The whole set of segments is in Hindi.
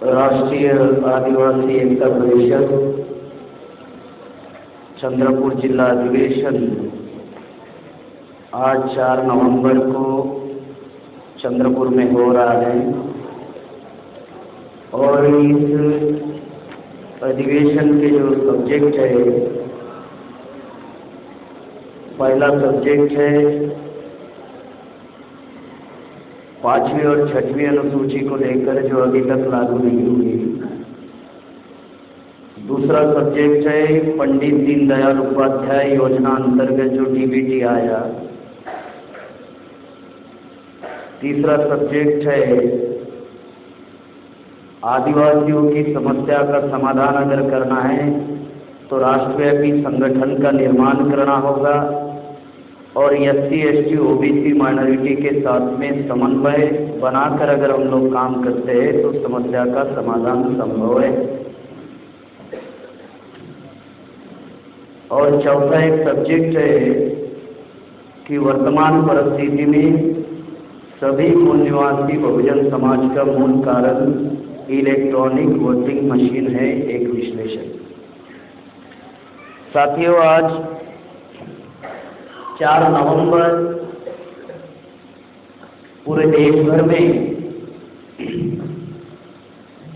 राष्ट्रीय आदिवासी एकता परिषद चंद्रपुर जिला अधिवेशन आज 4 नवंबर को चंद्रपुर में हो रहा है और इस अधिवेशन के जो सब्जेक्ट है, पहला सब्जेक्ट है 5वीं और 6वीं अनुसूची को लेकर जो अभी तक लागू नहीं हुई। दूसरा सब्जेक्ट है पंडित दीनदयाल उपाध्याय योजना अंतर्गत जो डीबीटी आया। तीसरा सब्जेक्ट है आदिवासियों की समस्या का समाधान अगर करना है तो राष्ट्रव्यापी संगठन का निर्माण करना होगा और SC ST OBC माइनॉरिटी के साथ में समन्वय बनाकर अगर हम लोग काम करते हैं तो समस्या का समाधान संभव है। और चौथा एक सब्जेक्ट है कि वर्तमान परिस्थिति में सभी मूल निवासी बहुजन समाज का मूल कारण इलेक्ट्रॉनिक वोटिंग मशीन है, एक विश्लेषण। साथियों, आज 4 नवंबर पूरे देश भर में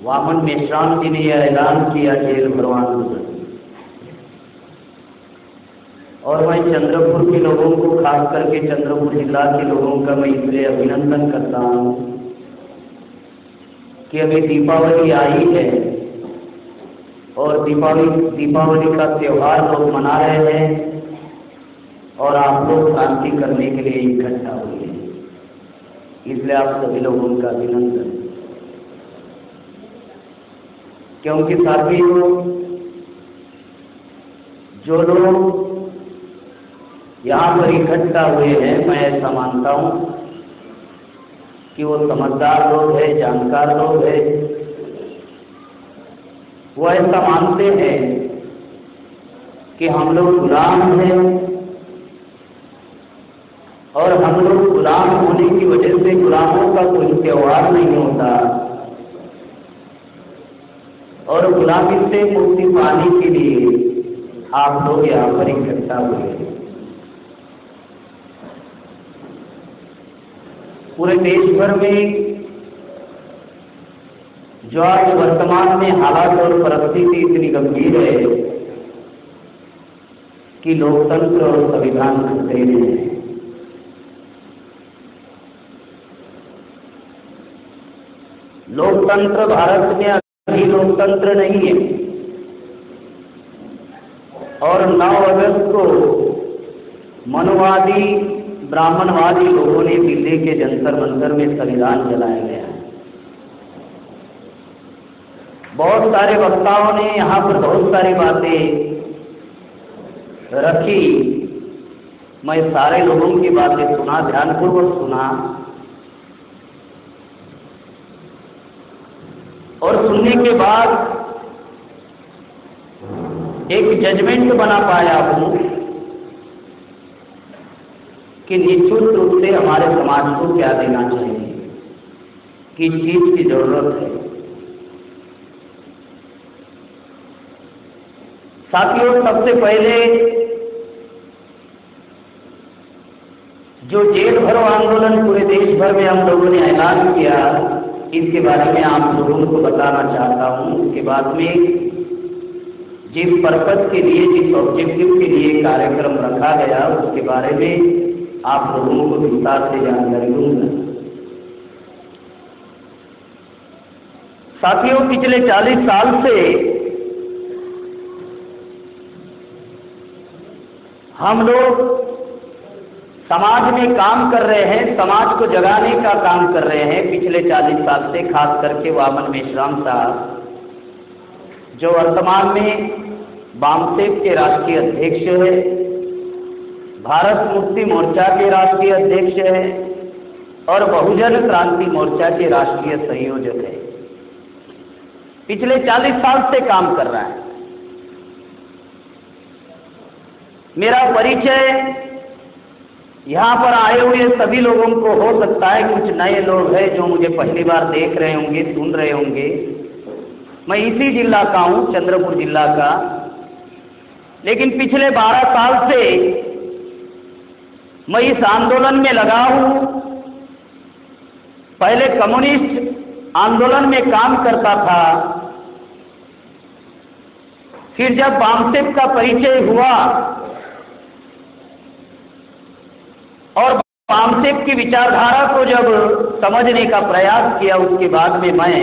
वामन मेश्राम जी ने यह ऐलान किया जेल भरो आंदोलन, और मैं चंद्रपुर के लोगों को, खास करके चंद्रपुर जिला के लोगों का मैं इसलिए अभिनंदन करता हूँ कि अभी दीपावली आई है और दीपावली का त्यौहार लोग मना रहे हैं और आप लोग शांति करने के लिए इकट्ठा हुए हैं, इसलिए आप सभी लोगों का अभिनंदन। क्योंकि साथियों, जो लोग यहाँ पर इकट्ठा हुए हैं, मैं ऐसा मानता हूँ कि वो समझदार लोग हैं, जानकार लोग हैं। वो ऐसा मानते हैं कि हम लोग गुलाम हैं और हम लोग गुलाम होने की वजह से गुलामों का कोई त्यौहार नहीं होता और गुलामी से मुक्ति पाने के लिए आप लोग यहाँ पर इकट्ठा हुए। पूरे देश भर में जो आज वर्तमान में हालात और परिस्थिति इतनी गंभीर है कि लोकतंत्र और संविधान खतरे में है। लोकतंत्र भारत में अभी लोकतंत्र नहीं है और 9 अगस्त को मनुवादी ब्राह्मणवादी लोगों ने दिल्ली के जंतर मंतर में संविधान जलाया गया। बहुत सारे वक्ताओं ने यहाँ पर बहुत सारी बातें रखी। मैं सारे लोगों की बातें सुना, ध्यानपूर्वक सुना और सुनने के बाद एक जजमेंट बना पाया हूँ कि निश्चित रूप से हमारे समाज को क्या देना चाहिए, किस चीज की जरूरत है। साथियों, सबसे पहले जो जेल भरो आंदोलन पूरे देश भर में हम लोगों ने ऐलान किया, इसके बारे में आप लोगों को बताना चाहता हूँ। उसके बाद में जिस पर्पज के लिए, जिस ऑब्जेक्टिव के लिए कार्यक्रम रखा गया, उसके बारे में आप लोगों को विस्तार से जानकारी दूंगा। साथियों, पिछले 40 साल से हम लोग समाज में काम कर रहे हैं, समाज को जगाने का काम कर रहे हैं। पिछले 40 साल से खास करके वामन मेश्राम साहब, जो वर्तमान में वामसेप के राष्ट्रीय अध्यक्ष है, भारत मुक्ति मोर्चा के राष्ट्रीय अध्यक्ष है और बहुजन क्रांति मोर्चा के राष्ट्रीय संयोजक है। पिछले 40 साल से काम कर रहा है। मेरा परिचय यहाँ पर आए हुए सभी लोगों को हो सकता है कुछ नए लोग हैं जो मुझे पहली बार देख रहे होंगे, सुन रहे होंगे। मैं इसी जिला का हूँ, चंद्रपुर जिला का, लेकिन पिछले 12 साल से मैं इस आंदोलन में लगा हूँ। पहले कम्युनिस्ट आंदोलन में काम करता था, फिर जब बामसेप का परिचय हुआ और बामसेप की विचारधारा को जब समझने का प्रयास किया, उसके बाद में मैं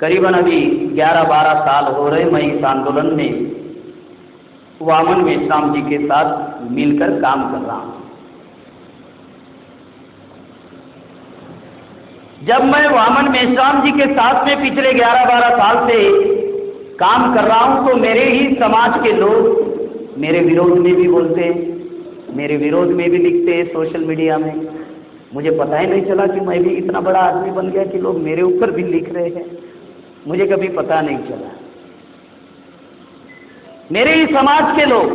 करीबन अभी 11-12 साल हो रहे मैं इस आंदोलन में वामन मेश्राम जी के साथ मिलकर काम कर रहा हूँ। जब मैं वामन मेश्राम जी के साथ में पिछले 11-12 साल से काम कर रहा हूँ तो मेरे ही समाज के लोग मेरे विरोध में भी बोलते हैं, मेरे विरोध में भी लिखते हैं सोशल मीडिया में। मुझे पता ही नहीं चला कि मैं भी इतना बड़ा आदमी बन गया कि लोग मेरे ऊपर भी लिख रहे हैं, मुझे कभी पता नहीं चला। मेरे ही समाज के लोग,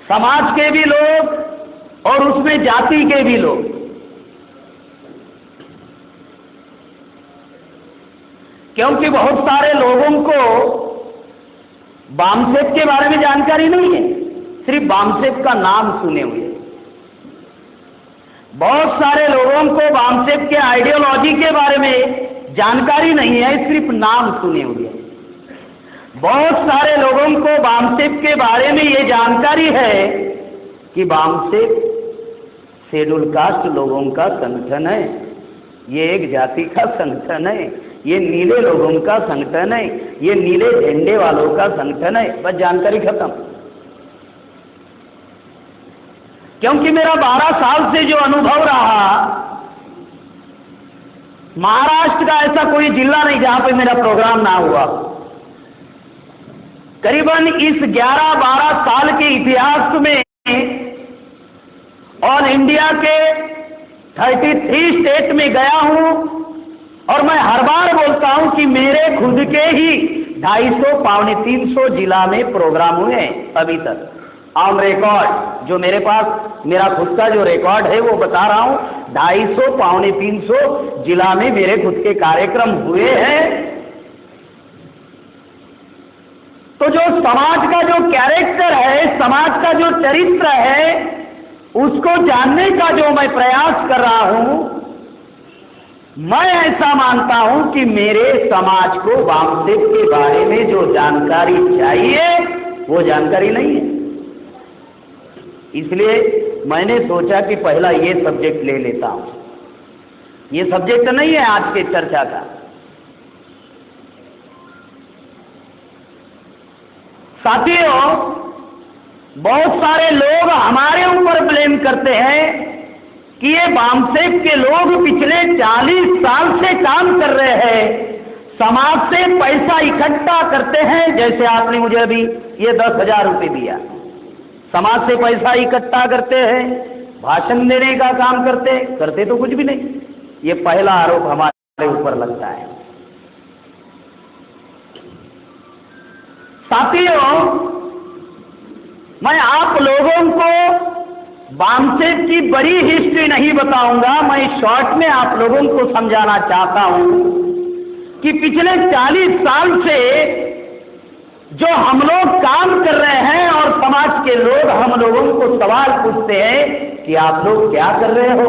समाज के भी लोग और उसमें जाति के भी लोग, क्योंकि बहुत सारे लोगों को बामसेप के बारे में जानकारी नहीं है, सिर्फ बामसेप का नाम सुने हुए। बहुत सारे लोगों को बामसेप के आइडियोलॉजी के बारे में जानकारी नहीं है, सिर्फ नाम सुने हुए। बहुत सारे लोगों को बामसेप के बारे में ये जानकारी है कि बामसेप शेड्यूल कास्ट लोगों का संगठन है, ये एक जाति का संगठन है, ये नीले लोगों का संगठन है, ये नीले झंडे वालों का संगठन है। बस जानकारी खत्म। क्योंकि मेरा 12 साल से जो अनुभव रहा, महाराष्ट्र का ऐसा कोई जिला नहीं जहां पे मेरा प्रोग्राम ना हुआ। करीबन इस 11-12 साल के इतिहास में ऑल इंडिया के 33 स्टेट में गया हूं और मैं हर बार बोलता हूं कि मेरे खुद के ही 250-300 जिला में प्रोग्राम हुए हैं अभी तक। ऑन रिकॉर्ड जो मेरे पास मेरा खुद का जो रिकॉर्ड है वो बता रहा हूं, 250-300 जिला में मेरे खुद के कार्यक्रम हुए हैं। तो जो समाज का जो कैरेक्टर है, समाज का जो चरित्र है, उसको जानने का जो मैं प्रयास कर रहा हूं, मैं ऐसा मानता हूं कि मेरे समाज को बामसेप के बारे में जो जानकारी चाहिए वो जानकारी नहीं है। इसलिए मैंने सोचा कि पहला ये सब्जेक्ट ले लेता हूं। ये सब्जेक्ट नहीं है आज के चर्चा का। साथियों, बहुत सारे लोग हमारे ऊपर ब्लेम करते हैं कि ये बामसेप के लोग पिछले 40 साल से काम कर रहे हैं, समाज से पैसा इकट्ठा करते हैं। जैसे आपने मुझे अभी ये 10,000 रुपये दिया, समाज से पैसा इकट्ठा करते हैं, भाषण देने का काम करते तो कुछ भी नहीं। ये पहला आरोप हमारे ऊपर लगता है। साथियों, मैं आप लोगों को बामसेप की बड़ी हिस्ट्री नहीं बताऊंगा, मैं शॉर्ट में आप लोगों को समझाना चाहता हूं कि पिछले 40 साल से जो हम लोग काम कर रहे हैं और समाज के लोग हम लोगों को सवाल पूछते हैं कि आप लोग क्या कर रहे हो।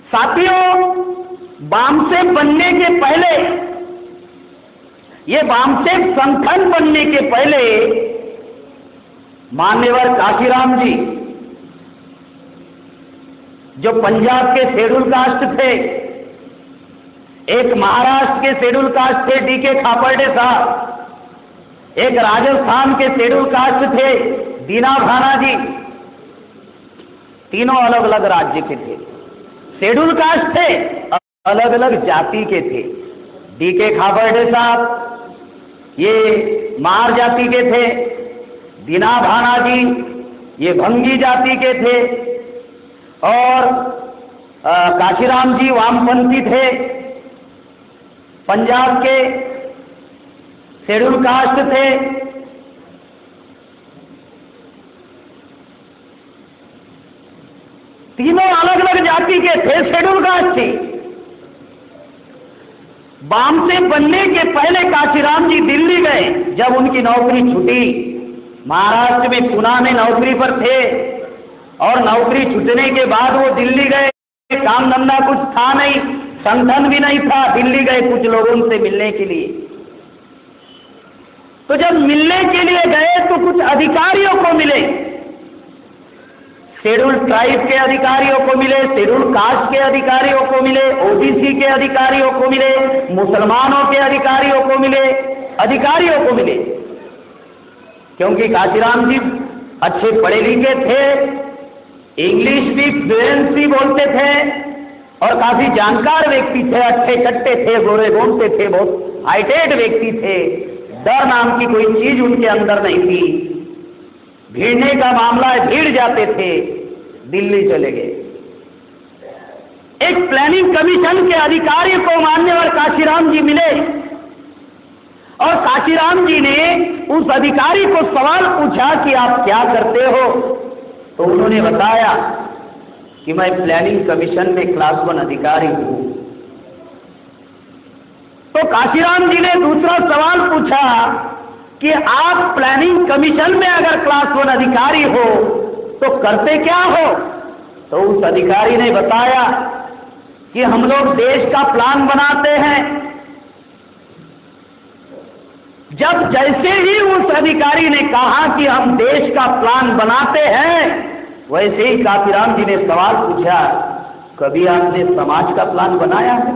साथियों, बामसेप बनने के पहले, ये बामसेप संगठन बनने के पहले मान्यवर काशीराम जी, जो पंजाब के शेड्यूल कास्ट थे, एक महाराष्ट्र के शेड्यूल कास्ट थे डीके खापर्डे साहब, एक राजस्थान के शेड्यूल कास्ट थे दीना भाना जी, तीनों अलग अलग राज्य के थे। शेड्यूल कास्ट थे, अलग अलग जाति के थे। डीके खापर्डे साहब ये मार जाति के थे, दीना भाना जी ये भंगी जाति के थे, और काशीराम जी वामपंथी थे, पंजाब के शेड्यूल कास्ट थे। तीनों अलग अलग जाति के थे, शेड्यूल कास्ट थे। बामसेब बनने के पहले काशीराम जी दिल्ली गए। जब उनकी नौकरी छूटी, महाराष्ट्र में पुणे में नौकरी पर थे, और नौकरी छूटने के बाद वो दिल्ली गए। काम धंधा कुछ था नहीं, संगठन भी नहीं था। दिल्ली गए कुछ लोगों से मिलने के लिए। तो जब मिलने के लिए गए तो कुछ अधिकारियों को मिले, शेड्यूल ट्राइब के अधिकारियों को मिले, शेड्यूल कास्ट के अधिकारियों को मिले, ओबीसी के अधिकारियों को मिले, मुसलमानों के अधिकारियों को मिले, अधिकारियों को मिले। क्योंकि काशीराम जी अच्छे पढ़े लिखे थे, इंग्लिश भी फ्लुएंसी बोलते थे और काफी जानकार व्यक्ति थे, अच्छे चट्टे थे, गोरे बोलते थे, बहुत हाईटेड व्यक्ति थे। डर नाम की कोई चीज उनके अंदर नहीं थी। भीड़ने का मामला है, भीड़ जाते थे। दिल्ली चले गए। एक प्लानिंग कमीशन के अधिकारी को मान्यवर काशीराम जी मिले और काशीराम जी ने उस अधिकारी को सवाल पूछा कि आप क्या करते हो? तो उन्होंने बताया कि मैं प्लानिंग कमीशन में क्लास 1 अधिकारी हूं। तो काशीराम जी ने दूसरा सवाल पूछा कि आप प्लानिंग कमीशन में अगर क्लास 1 अधिकारी हो तो करते क्या हो? तो उस अधिकारी ने बताया कि हम लोग देश का प्लान बनाते हैं। जब जैसे ही उस अधिकारी ने कहा कि हम देश का प्लान बनाते हैं, वैसे ही काशीराम जी ने सवाल पूछा, कभी आपने समाज का प्लान बनाया है?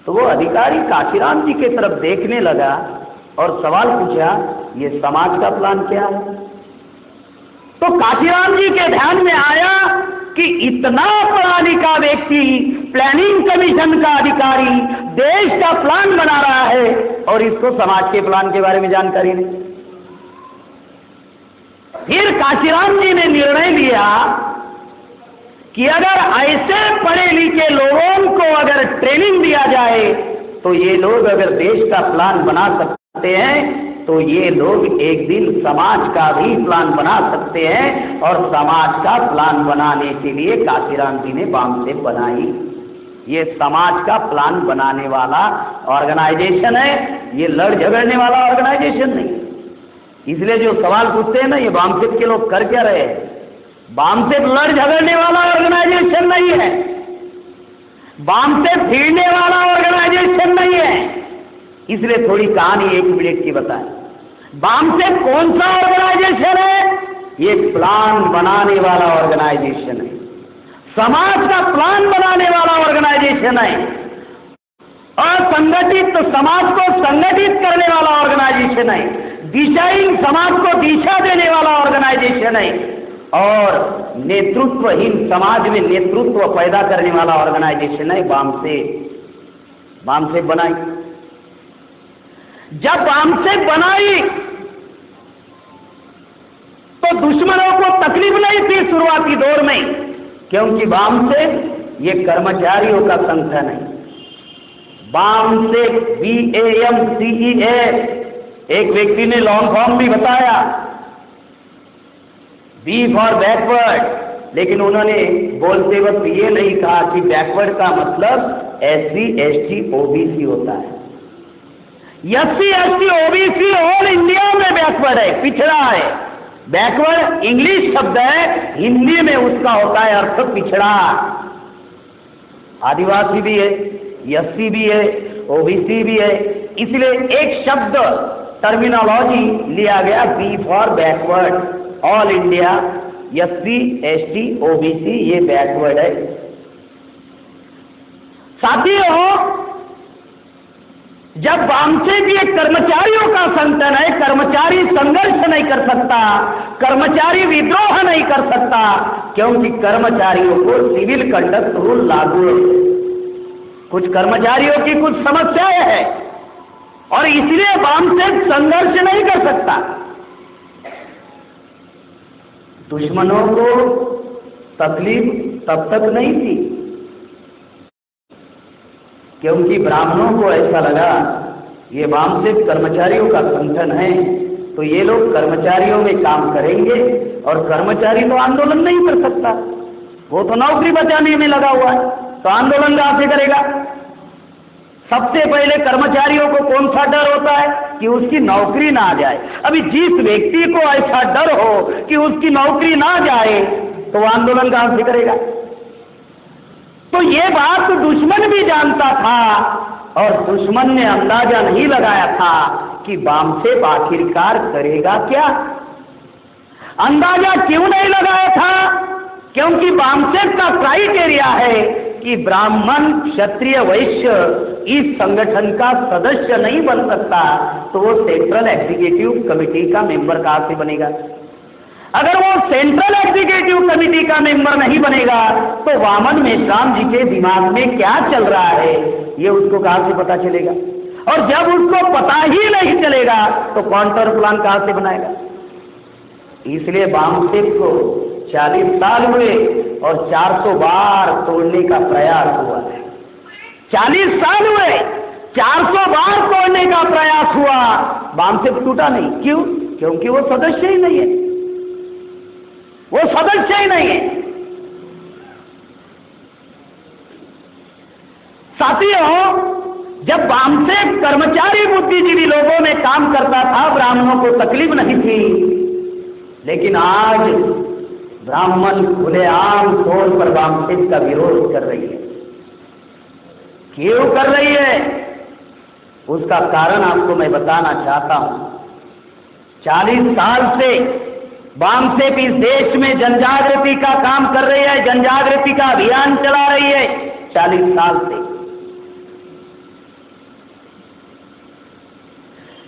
तो वो अधिकारी काशीराम जी की तरफ देखने लगा और सवाल पूछा, ये समाज का प्लान क्या है? तो काशीराम जी के ध्यान में आया कि इतना पढ़ा लिखा व्यक्ति, प्लानिंग कमीशन का अधिकारी, देश का प्लान बना रहा है और इसको समाज के प्लान के बारे में जानकारी नहीं। फिर काशीराम जी ने निर्णय लिया कि अगर ऐसे पढ़े लिखे लोगों को अगर ट्रेनिंग दिया जाए तो ये लोग अगर देश का प्लान बना सकते हैं, तो ये लोग एक दिन समाज का भी प्लान बना सकते हैं। और समाज का प्लान बनाने के लिए काशीराम जी ने बामसेब बनाई। ये समाज का प्लान बनाने वाला ऑर्गेनाइजेशन है, ये लड़ झगड़ने वाला ऑर्गेनाइजेशन नहीं। इसलिए जो सवाल पूछते हैं ना, ये बामसेब के लोग कर क्या रहे हैं? बामसेब लड़ झगड़ने वाला ऑर्गेनाइजेशन नहीं है, बामसेब भीड़ने वाला ऑर्गेनाइजेशन नहीं है। इसलिए थोड़ी कहानी 1 मिनट की बताएं। बामसेब कौन सा ऑर्गेनाइजेशन है? ये प्लान बनाने वाला ऑर्गेनाइजेशन है, समाज का प्लान बनाने वाला ऑर्गेनाइजेशन है, और संगठित समाज को संगठित करने वाला ऑर्गेनाइजेशन है, दिशाहीन समाज को दिशा देने वाला ऑर्गेनाइजेशन है, और नेतृत्वहीन समाज में नेतृत्व पैदा करने वाला ऑर्गेनाइजेशन है बामसेब बनाई। जब बामसेब बनाई तो दुश्मनों को तकलीफ नहीं थी शुरुआती दौर में, क्योंकि बामसेब ये कर्मचारियों का संगठन है। बामसेब BAMCEA, एक व्यक्ति ने लॉन्ग फॉर्म भी बताया, B फॉर बैकवर्ड, लेकिन उन्होंने बोलते वक्त ये नहीं कहा कि बैकवर्ड का मतलब SC ST OBC होता है। SC ST OBC all India में बैकवर्ड है, पिछड़ा है। बैकवर्ड इंग्लिश शब्द है, हिंदी में उसका होता है अर्थ पिछड़ा। आदिवासी भी है, SC भी है, OBC भी है, इसलिए एक शब्द टर्मिनोलॉजी लिया गया, B for backward, all India, SC ST OBC ये बैकवर्ड है। साथियों, जब बामसेब ये कर्मचारियों का संगठन है, कर्मचारी संघर्ष नहीं कर सकता, कर्मचारी विद्रोह नहीं कर सकता, क्योंकि कर्मचारियों को सिविल कंडक्ट रूल लागू है। कुछ कर्मचारियों की कुछ समस्याएं हैं और इसलिए बामसेब संघर्ष नहीं कर सकता। दुश्मनों को तकलीफ तब तक नहीं थी, क्योंकि ब्राह्मणों को ऐसा लगा ये बामसेब कर्मचारियों का संगठन है, तो ये लोग कर्मचारियों में काम करेंगे और कर्मचारी तो आंदोलन नहीं कर सकता। वो तो नौकरी बचाने में लगा हुआ है, तो आंदोलन कहां से करेगा? सबसे पहले कर्मचारियों को कौन सा डर होता है कि उसकी नौकरी ना जाए। अभी जिस व्यक्ति को ऐसा डर हो कि उसकी नौकरी ना जाए, तो वो आंदोलन कहां से करेगा? तो ये बात दुश्मन भी जानता था, और दुश्मन ने अंदाजा नहीं लगाया था कि वामसेप आखिरकार करेगा क्या। अंदाजा क्यों नहीं लगाया था? क्योंकि वामसेप का क्राइटेरिया है कि ब्राह्मण, क्षत्रिय, वैश्य इस संगठन का सदस्य नहीं बन सकता, तो वो सेंट्रल एग्जीक्यूटिव कमेटी का मेंबर कहां से बनेगा? अगर वो सेंट्रल एग्जीक्यूटिव कमेटी का मेंबर नहीं बनेगा, तो वामन मेश्राम जी के दिमाग में क्या चल रहा है ये उसको कहां से पता चलेगा? और जब उसको पता ही नहीं चलेगा, तो काउंटर प्लान कहां से बनाएगा? इसलिए वामसेप को 40 साल हुए और 400 बार तोड़ने का प्रयास हुआ है। 40 साल हुए, 400 बार तोड़ने का प्रयास हुआ, वामसेप टूटा नहीं। क्यों? क्योंकि वो सदस्य ही नहीं है, वो सदस्य ही नहीं है। साथियों, जब वामसेप कर्मचारी बुद्धिजीवी लोगों में काम करता था, ब्राह्मणों को तकलीफ नहीं थी, लेकिन आज ब्राह्मण खुलेआम तौर पर वामसेप का विरोध कर रही है। क्यों कर रही है? उसका कारण आपको मैं बताना चाहता हूं। 40 साल से वामसेप इस देश में जनजागृति का काम कर रही है, जनजागृति का अभियान चला रही है 40 साल से।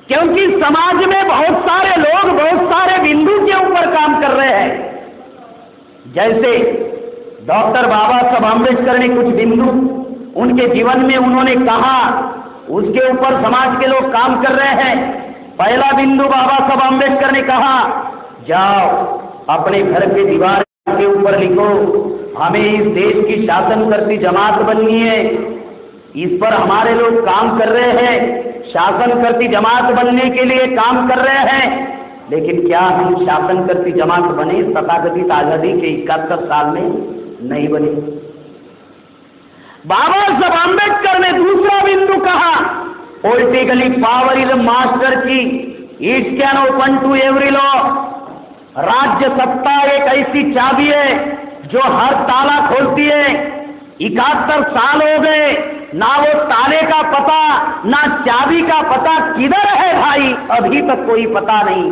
क्योंकि समाज में बहुत सारे लोग बहुत सारे बिंदु के ऊपर काम कर रहे हैं। जैसे डॉक्टर बाबा साहब आंबेडकर ने कुछ बिंदु उनके जीवन में उन्होंने कहा, उसके ऊपर समाज के लोग काम कर रहे हैं। पहला बिंदु बाबा साहब आंबेडकर ने कहा, जाओ अपने घर के दीवार के ऊपर लिखो, हमें इस देश की शासन करती जमात बननी है। इस पर हमारे लोग काम कर रहे हैं, शासन करती जमात बनने के लिए काम कर रहे हैं। लेकिन क्या हम शासन करती जमात बने? तथाकथित आजादी के 71 साल में नहीं बने। बाबा साहब आंबेडकर ने दूसरा बिंदु कहा, politically power is master key, it can open to every law. राज्य सत्ता एक ऐसी चाबी है जो हर ताला खोलती है। 71 साल हो गए, ना वो ताले का पता ना चाबी का पता किधर है भाई, अभी तक कोई पता नहीं,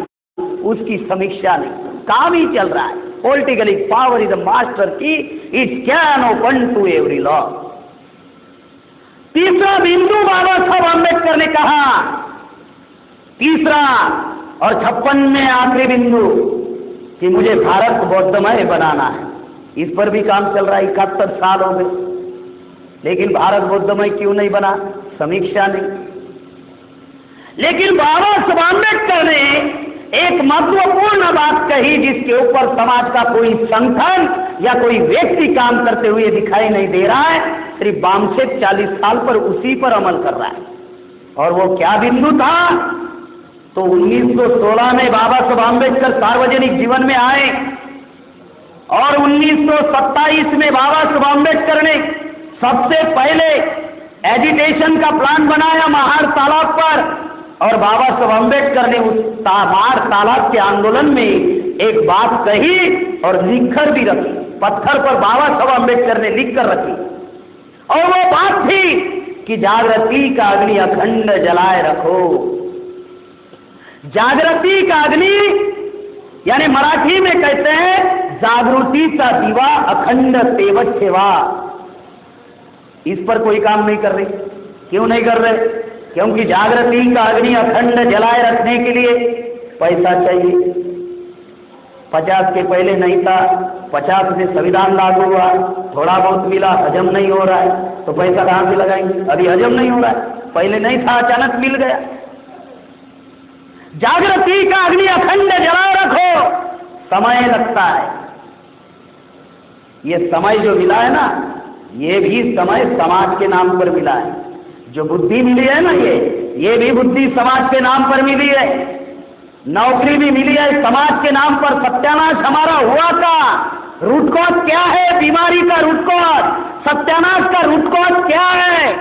उसकी समीक्षा नहीं, काम ही चल रहा है। Politically power is the master key, it can open to every law. तीसरा बिंदु बाबा साहब आंबेडकर ने कहा, तीसरा और 56वें आखिरी बिंदु, कि मुझे भारत बौद्धमय बनाना है। इस पर भी काम चल रहा है, 71 साल हो गए, लेकिन भारत बौद्धमय क्यों नहीं बना? समीक्षा नहीं। लेकिन बाबा साहब आंबेडकर ने एक महत्वपूर्ण बात कही, जिसके ऊपर समाज का कोई संगठन या कोई व्यक्ति काम करते हुए दिखाई नहीं दे रहा है। सिर्फ वामसेप 40 साल पर उसी पर अमल कर रहा है। और वो क्या बिंदु था? तो 1916 में बाबा साहब आंबेडकर सार्वजनिक जीवन में आए, और 1927 में बाबा साहब आंबेडकर ने सबसे पहले एजिटेशन का प्लान बनाया महार तालाब पर। और बाबा साहब आंबेडकर ने उस महार तालाब के आंदोलन में एक बात कही और लिखकर भी रखी, पत्थर पर बाबा साहब आंबेडकर ने लिख कर रखी। और वो बात थी कि जागृति का अग्नि अखंड जलाए रखो। जागृति का अग्नि, यानी मराठी में कहते हैं जागृति का दीवा अखंड तेवत सेवा। इस पर कोई काम नहीं कर रही। क्यों नहीं कर रहे? क्योंकि जागृति का अग्नि अखंड जलाए रखने के लिए पैसा चाहिए। 50 के पहले नहीं था, 50 से संविधान लागू हुआ, थोड़ा बहुत मिला, हजम नहीं हो रहा है, तो पैसा कहां से लगाएंगे? अभी हजम नहीं हो रहा है, पहले नहीं था, अचानक मिल गया। जागृति का अग्नि अखंड जलाए रखो, समय लगता है। ये समय जो मिला है ना, ये भी समय समाज के नाम पर मिला है। जो बुद्धि मिली है ना, ये भी बुद्धि समाज के नाम पर मिली है। नौकरी भी मिली है, समाज के नाम पर सत्यानाश हमारा हुआ था। रूट कॉज क्या है? बीमारी का रूट कॉज, सत्यानाश का रूट कॉज क्या है?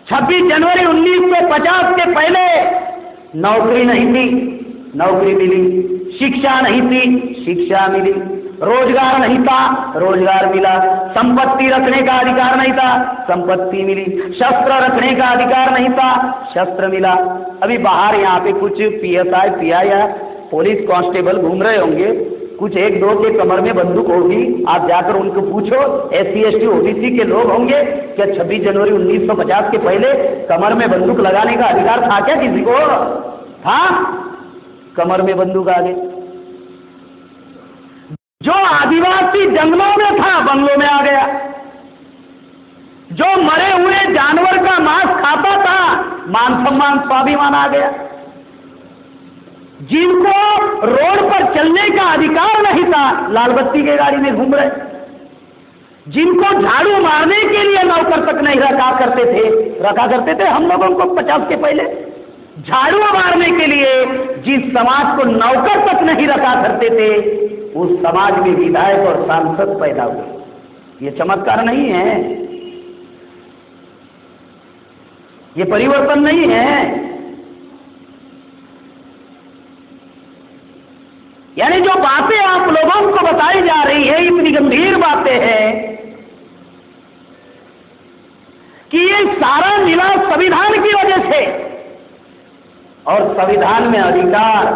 26 जनवरी 1950 के पहले नौकरी नहीं थी, नौकरी मिली। शिक्षा नहीं थी, शिक्षा मिली। रोजगार नहीं था, रोजगार मिला। संपत्ति रखने का अधिकार नहीं था, संपत्ति मिली। शस्त्र रखने का अधिकार नहीं था, शस्त्र मिला। अभी बाहर यहाँ पे कुछ PSI, PI या पुलिस कांस्टेबल घूम रहे होंगे, कुछ एक दो के कमर में बंदूक होगी, आप जाकर उनको पूछो, SC ST OBC के लोग होंगे क्या 26 जनवरी 1950 के पहले कमर में बंदूक लगाने का अधिकार था क्या किसी को? था? कमर में बंदूक आ गई। जो आदिवासी जंगलों में था, बंगलों में आ गया। जो मरे हुए जानवर का मांस खाता था, मान सम्मान स्वाभिमान आ गया। जिनको रोड पर चलने का अधिकार नहीं था, लाल बत्ती के गाड़ी में घूम रहे। जिनको झाड़ू मारने के लिए नौकर तक नहीं रखा करते थे हम लोगों को 50 के पहले। झाड़ू मारने के लिए जिस समाज को नौकर तक नहीं रखा करते थे, उस समाज में विधायक और सांसद पैदा हुए। ये चमत्कार नहीं है, ये परिवर्तन नहीं है। यानी जो बातें आप लोगों को बताई जा रही है, इतनी गंभीर बातें हैं कि ये सारा मिला संविधान की वजह से। और संविधान में अधिकार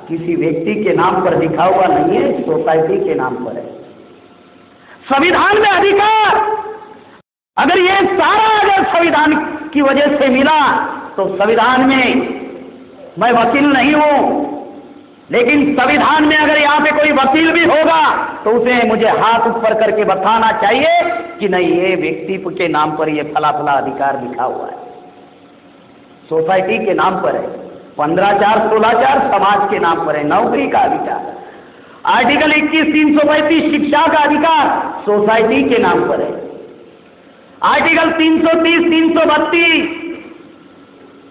किसी व्यक्ति के नाम पर लिखा हुआ नहीं है, सोसाइटी के नाम पर है। संविधान में अधिकार अगर ये सारा संविधान की वजह से मिला, तो संविधान में, मैं वकील नहीं हूं, लेकिन संविधान में अगर यहां पे कोई वकील भी होगा तो उसे मुझे हाथ ऊपर करके बताना चाहिए कि नहीं, ये व्यक्ति के नाम पर ये फला फला अधिकार लिखा हुआ है, सोसाइटी के नाम पर है। 15/4, 16/4 समाज के नाम पर है। नौकरी का अधिकार, आर्टिकल 21, 335 शिक्षा का अधिकार सोसाइटी के नाम पर है। आर्टिकल 330, 332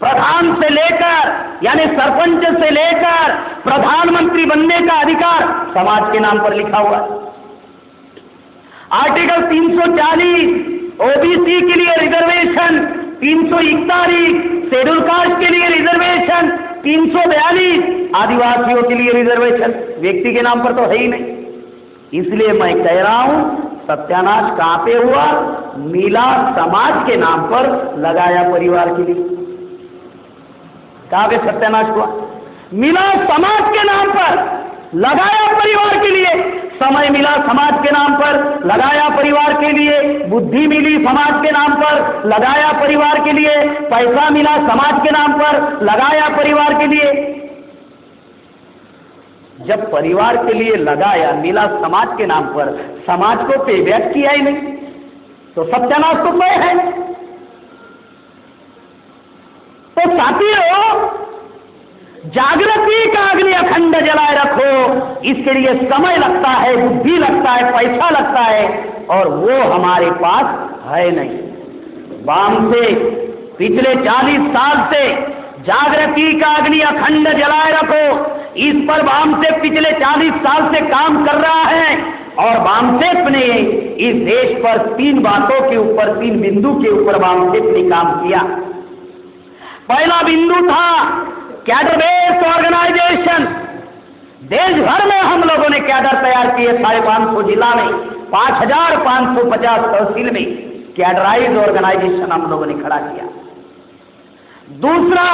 प्रधान से लेकर, यानी सरपंच से लेकर प्रधानमंत्री बनने का अधिकार समाज के नाम पर लिखा हुआ है। आर्टिकल 340 OBC के लिए रिजर्वेशन, 341 शेड्यूल कास्ट के लिए रिजर्वेशन, 342 आदिवासियों के लिए रिजर्वेशन, व्यक्ति के नाम पर तो है ही नहीं। इसलिए मैं कह रहा हूं, सत्यानाश कहां पे हुआ? मिला समाज के नाम पर, लगाया परिवार के लिए। कहां पे सत्यानाश हुआ? मिला समाज के नाम पर, लगाया परिवार के लिए। समय मिला समाज के नाम पर, लगाया परिवार के लिए। बुद्धि मिली समाज के नाम पर, लगाया परिवार के लिए। पैसा मिला समाज के नाम पर, लगाया परिवार के लिए। जब परिवार के लिए लगाया, मिला समाज के नाम पर, समाज को पेबैक किया ही नहीं, तो सत्यानाश तो तय है। तो साथियों, जागृति का अग्नि अखंड जलाए रखो। इसके लिए समय लगता है, बुद्धि लगता है, पैसा लगता है, और वो हमारे पास है नहीं। वाम से पिछले 40 साल से जागृति का अग्नि अखंड जलाए रखो। इस पर वाम से पिछले 40 साल से काम कर रहा है, और वामसेप ने इस देश पर 3 बातों के ऊपर, 3 बिंदु के ऊपर वामसेप ने काम किया। पहला बिंदु था कैडर बेस्ड ऑर्गेनाइजेशन। देश भर में हम लोगों ने कैडर तैयार किए। 550 जिला में, 5550 तहसील में कैडराइज ऑर्गेनाइजेशन हम लोगों ने खड़ा किया। दूसरा,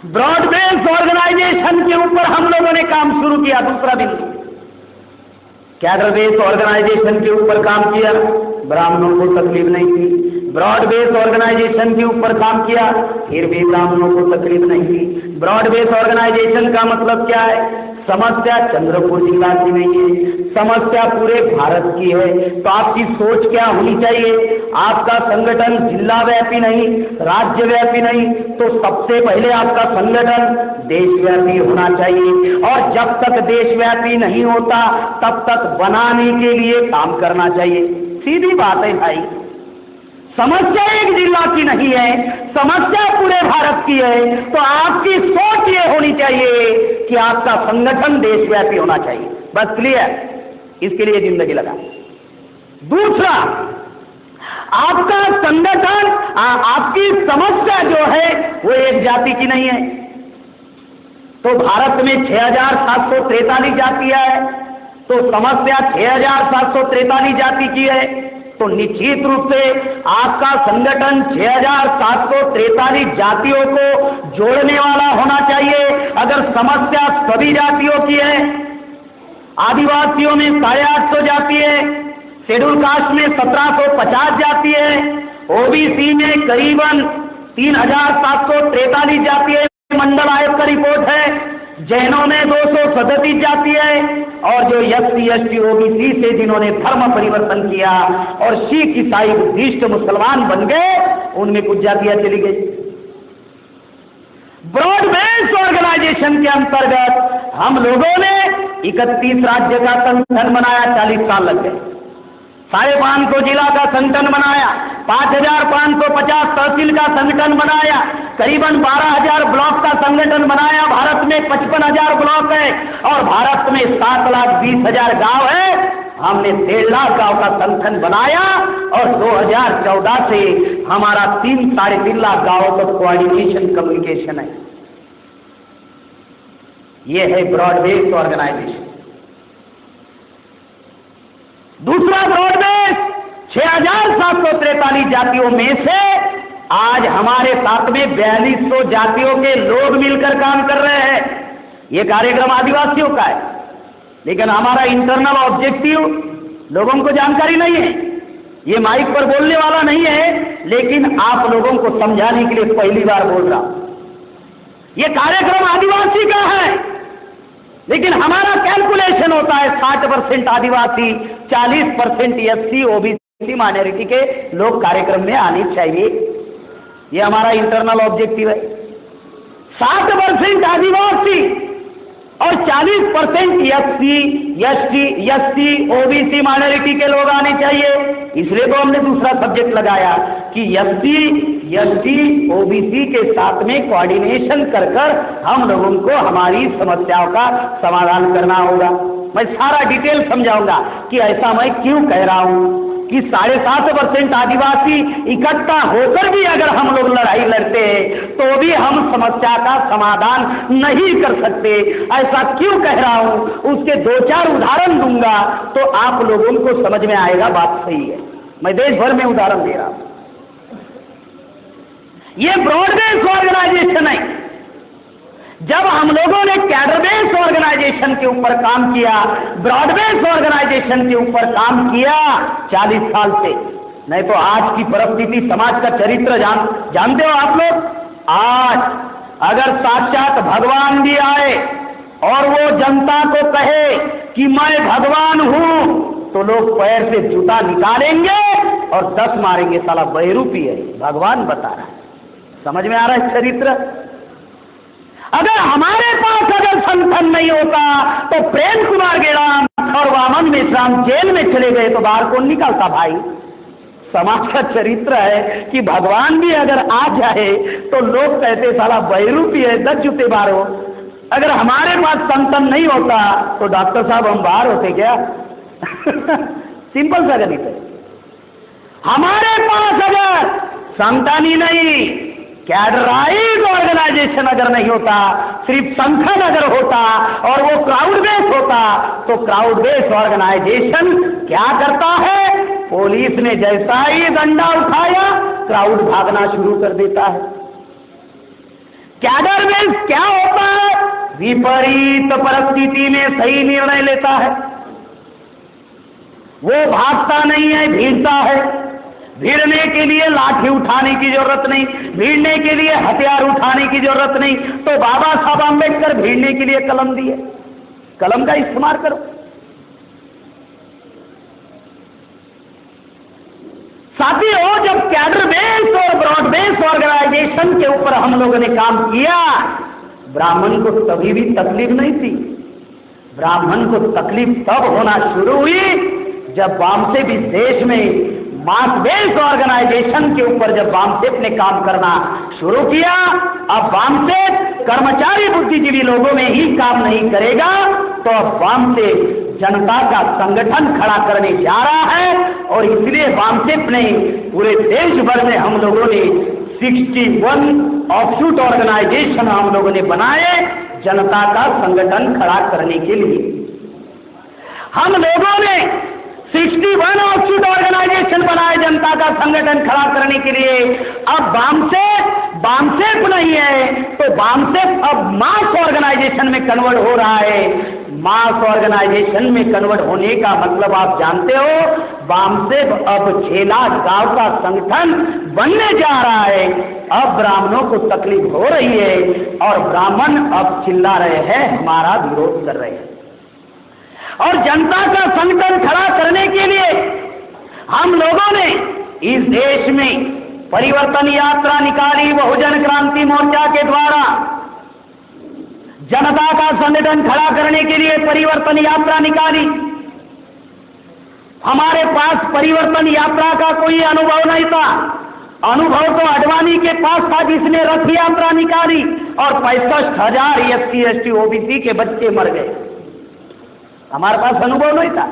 ब्रॉड बेस्ड ऑर्गेनाइजेशन के ऊपर हम लोगों ने काम शुरू किया। दूसरा बिंदु, कैडर बेस्ड ऑर्गेनाइजेशन के ऊपर काम किया, ब्राह्मणों को तकलीफ नहीं थी। ब्रॉड बेस्ड ऑर्गेनाइजेशन के ऊपर काम किया, फिर भी ब्राह्मणों को तकलीफ नहीं थी। ब्रॉड बेस्ड ऑर्गेनाइजेशन का मतलब क्या है? समस्या चंद्रपुर जिला की नहीं है, समस्या पूरे भारत की है। तो आपकी सोच क्या होनी चाहिए? आपका संगठन जिला व्यापी नहीं, राज्य व्यापी नहीं, तो सबसे पहले आपका संगठन देशव्यापी होना चाहिए। और जब तक देशव्यापी नहीं होता, तब तक बनाने के लिए काम करना चाहिए। सीधी बात है भाई, समस्या एक जिला की नहीं है, समस्या पूरे भारत की है। तो आपकी सोच ये होनी चाहिए कि आपका संगठन देशव्यापी होना चाहिए। बस क्लियर, इसके लिए जिंदगी लगा। दूसरा, आपका संगठन, आपकी समस्या जो है वो एक जाति की नहीं है। तो भारत में 6,743 जातियां है, तो समस्या 6,743 जाति की है। तो निश्चित रूप से आपका संगठन 6,743 जातियों को जोड़ने वाला होना चाहिए। अगर समस्या सभी जातियों की है, आदिवासियों में 850 जाति है, शेड्यूल कास्ट में 1750 जाति है, ओबीसी में करीबन 3,743 जाति है, मंडल आयोग का रिपोर्ट है, जैनों में 237 जाति है, और जो एससी एसटी ओबीसी से जिन्होंने धर्म परिवर्तन किया और सिख ईसाई बुद्धिस्ट मुसलमान बन गए, उनमें कुछ जातियां चली गई। ब्रॉड बेस्ड ऑर्गेनाइजेशन के अंतर्गत हम लोगों ने 31 राज्य का संगठन बनाया, 40 साल लग गए। 550 जिला का संगठन बनाया, 5,550 तहसील का संगठन बनाया, करीबन 12,000 ब्लॉक का संगठन बनाया। भारत में 55,000 ब्लॉक है और भारत में 7,20,000 गांव है। हमने 1.5 लाख गांव का संगठन बनाया और 2014 से हमारा 3-3.5 लाख गांवों का कोऑर्डिनेशन कम्युनिकेशन है। यह है ब्रॉड बेस्ड ऑर्गेनाइजेशन। दूसरा ब्रॉड बेस्ड 6,743 जातियों में से आज हमारे साथ में 4200 जातियों के लोग मिलकर काम कर रहे हैं। यह कार्यक्रम आदिवासियों का है, लेकिन हमारा इंटरनल ऑब्जेक्टिव लोगों को जानकारी नहीं है। ये माइक पर बोलने वाला नहीं है, लेकिन आप लोगों को समझाने के लिए पहली बार बोल रहा हूं। यह कार्यक्रम आदिवासी का है, लेकिन हमारा कैलकुलेशन होता है 60% आदिवासी, 40% एससी ओबीसी माइनॉरिटी के लोग कार्यक्रम में आने चाहिए। ये हमारा इंटरनल ऑब्जेक्टिव है। 60% आदिवासी और 40% एससी ओबीसी माइनॉरिटी के लोग आने चाहिए। इसलिए तो हमने दूसरा सब्जेक्ट लगाया कि एससी ओबीसी के साथ में कोऑर्डिनेशन कर हम लोगों को हमारी समस्याओं का समाधान करना होगा। मैं सारा डिटेल समझाऊंगा कि ऐसा मैं क्यों कह रहा हूं कि 7.5% आदिवासी इकट्ठा होकर भी अगर हम लोग लड़ाई लड़ते हैं तो भी हम समस्या का समाधान नहीं कर सकते। ऐसा क्यों कह रहा हूं, उसके 2-4 उदाहरण दूंगा तो आप लोगों को समझ में आएगा बात सही है। मैं देश भर में उदाहरण दे रहा हूं। ये ब्रॉड बेस्ड ऑर्गेनाइजेशन है। जब हम लोगों ने कैडर बेस्ड ऑर्गेनाइजेशन के ऊपर काम किया, ब्रॉड बेस्ड ऑर्गेनाइजेशन के ऊपर काम किया 40 साल से, नहीं तो आज की परिस्थिति, समाज का चरित्र जानते हो आप लोग। आज अगर साक्षात भगवान भी आए और वो जनता को कहे कि मैं भगवान हूं, तो लोग पैर से जूता निकालेंगे और 10 मारेंगे, साला बहरूपी है, भगवान बता रहा है। समझ में आ रहा है चरित्र। अगर हमारे पास अगर संगठन नहीं होता तो प्रेम कुमार गेड़ाम और वामन मेश्राम जेल में चले गए तो बाहर कौन निकलता भाई। समाज का चरित्र है कि भगवान भी अगर आ जाए तो लोग कहते साला बहरूपी है, 10 जूते मारो। अगर हमारे पास संगठन नहीं होता तो डॉक्टर साहब हम बाहर होते क्या। सिंपल सा गणित है। हमारे पास अगर संगठन ही नहीं, कैडराइज ऑर्गेनाइजेशन अगर नहीं होता, सिर्फ संगठन अगर होता और वो क्राउड बेस्ड होता, तो क्राउड बेस्ड ऑर्गेनाइजेशन क्या करता है, पुलिस ने जैसा ही डंडा उठाया क्राउड भागना शुरू कर देता है। कैडर बेस्ड क्या होता है, विपरीत परिस्थिति में सही निर्णय लेता है। वो भागता नहीं है, भीड़ता है। भिड़ने के लिए लाठी उठाने की जरूरत नहीं, भिड़ने के लिए हथियार उठाने की जरूरत नहीं। तो बाबा साहब आंबेडकर भिड़ने के लिए कलम दिए, कलम का इस्तेमाल करो। साथियों, जब कैडर बेस्ड और ब्रॉड बेस्ड ऑर्गेनाइजेशन के ऊपर हम लोगों ने काम किया, ब्राह्मण को तभी भी तकलीफ नहीं थी। ब्राह्मण को तकलीफ तब होना शुरू हुई जब वामसे भी देश में मास बेस्ड ऑर्गेनाइजेशन के ऊपर जब वामसेप ने काम करना शुरू किया, अब वामसेप कर्मचारी बुद्धिजीवी लोगों में ही काम नहीं करेगा, तो अब वामसेप जनता का संगठन खड़ा करने जा रहा है। और इसलिए वामसेप ने पूरे देश भर में हम लोगों ने 61 ऑफशूट ऑर्गेनाइजेशन हम लोगों ने बनाए जनता का संगठन खड़ा करने के लिए। हम लोगों ने 61 ऑफशूट ऑर्गेनाइजेशन बनाए जनता का संगठन खड़ा करने के लिए। अब वामसेप नहीं है तो वामसेप अब मास ऑर्गेनाइजेशन में कन्वर्ट हो रहा है। मास ऑर्गेनाइजेशन में कन्वर्ट होने का मतलब आप जानते हो, वामसेप अब 6 लाख गांव का संगठन बनने जा रहा है। अब ब्राह्मणों को तकलीफ हो रही है और ब्राह्मण अब चिल्ला रहे हैं, हमारा विरोध कर रहे हैं। और जनता का संगठन खड़ा करने के लिए हम लोगों ने इस देश में परिवर्तन यात्रा निकाली। बहुजन क्रांति मोर्चा के द्वारा जनता का संगठन खड़ा करने के लिए परिवर्तन यात्रा निकाली। हमारे पास परिवर्तन यात्रा का कोई अनुभव नहीं था। अनुभव तो अडवाणी के पास था, जिसने रथ यात्रा निकाली और 65,000 SC ST OBC के बच्चे मर गए। हमारे पास अनुभव नहीं था।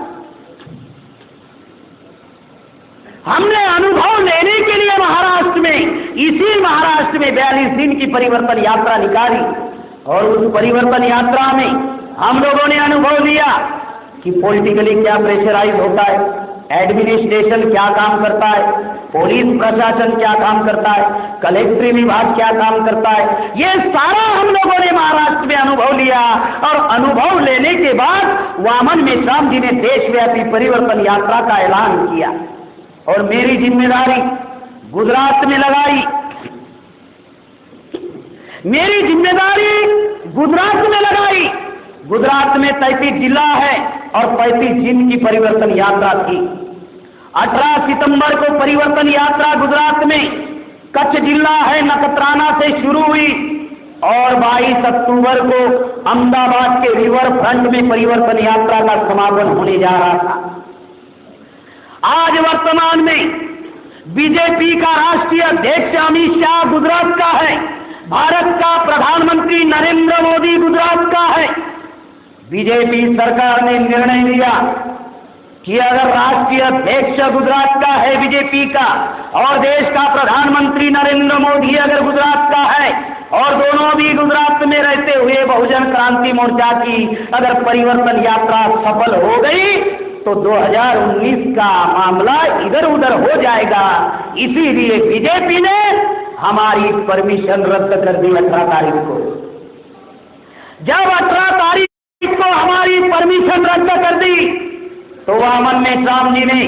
हमने अनुभव लेने के लिए महाराष्ट्र में, इसी महाराष्ट्र में 42 दिन की परिवर्तन यात्रा निकाली। और उस परिवर्तन यात्रा में हम लोगों ने अनुभव लिया कि पॉलिटिकली क्या प्रेशराइज होता है, एडमिनिस्ट्रेशन क्या काम करता है, पुलिस प्रशासन क्या काम करता है, कलेक्ट्री विभाग क्या काम करता है। ये सारा हम लोगों ने महाराष्ट्र में अनुभव लिया। और अनुभव लेने के बाद वामन मेश्राम जी ने देशव्यापी परिवर्तन यात्रा का ऐलान किया और मेरी जिम्मेदारी गुजरात में लगाई। मेरी जिम्मेदारी गुजरात में लगाई। गुजरात में 33 जिला है और 35 दिन की परिवर्तन यात्रा थी। 18 सितंबर को परिवर्तन यात्रा गुजरात में कच्छ जिला है नखत्राना से शुरू हुई और 22 अक्टूबर को अहमदाबाद के रिवर फ्रंट में परिवर्तन यात्रा का समापन होने जा रहा था। आज वर्तमान में बीजेपी का राष्ट्रीय अध्यक्ष अमित शाह गुजरात का है, भारत का प्रधानमंत्री नरेंद्र मोदी गुजरात का है। बीजेपी सरकार ने निर्णय लिया कि अगर राष्ट्रीय अध्यक्ष गुजरात का है बीजेपी का और देश का प्रधानमंत्री नरेंद्र मोदी अगर गुजरात का है और दोनों भी गुजरात में रहते हुए बहुजन क्रांति मोर्चा की अगर परिवर्तन यात्रा सफल हो गई तो 2019 का मामला इधर उधर हो जाएगा। इसीलिए बीजेपी ने हमारी परमिशन रद्द कर दी 18 तारीख को। जब 18 तारीख को हमारी परमिशन रद्द कर दी तो वामन मेश्राम जी ने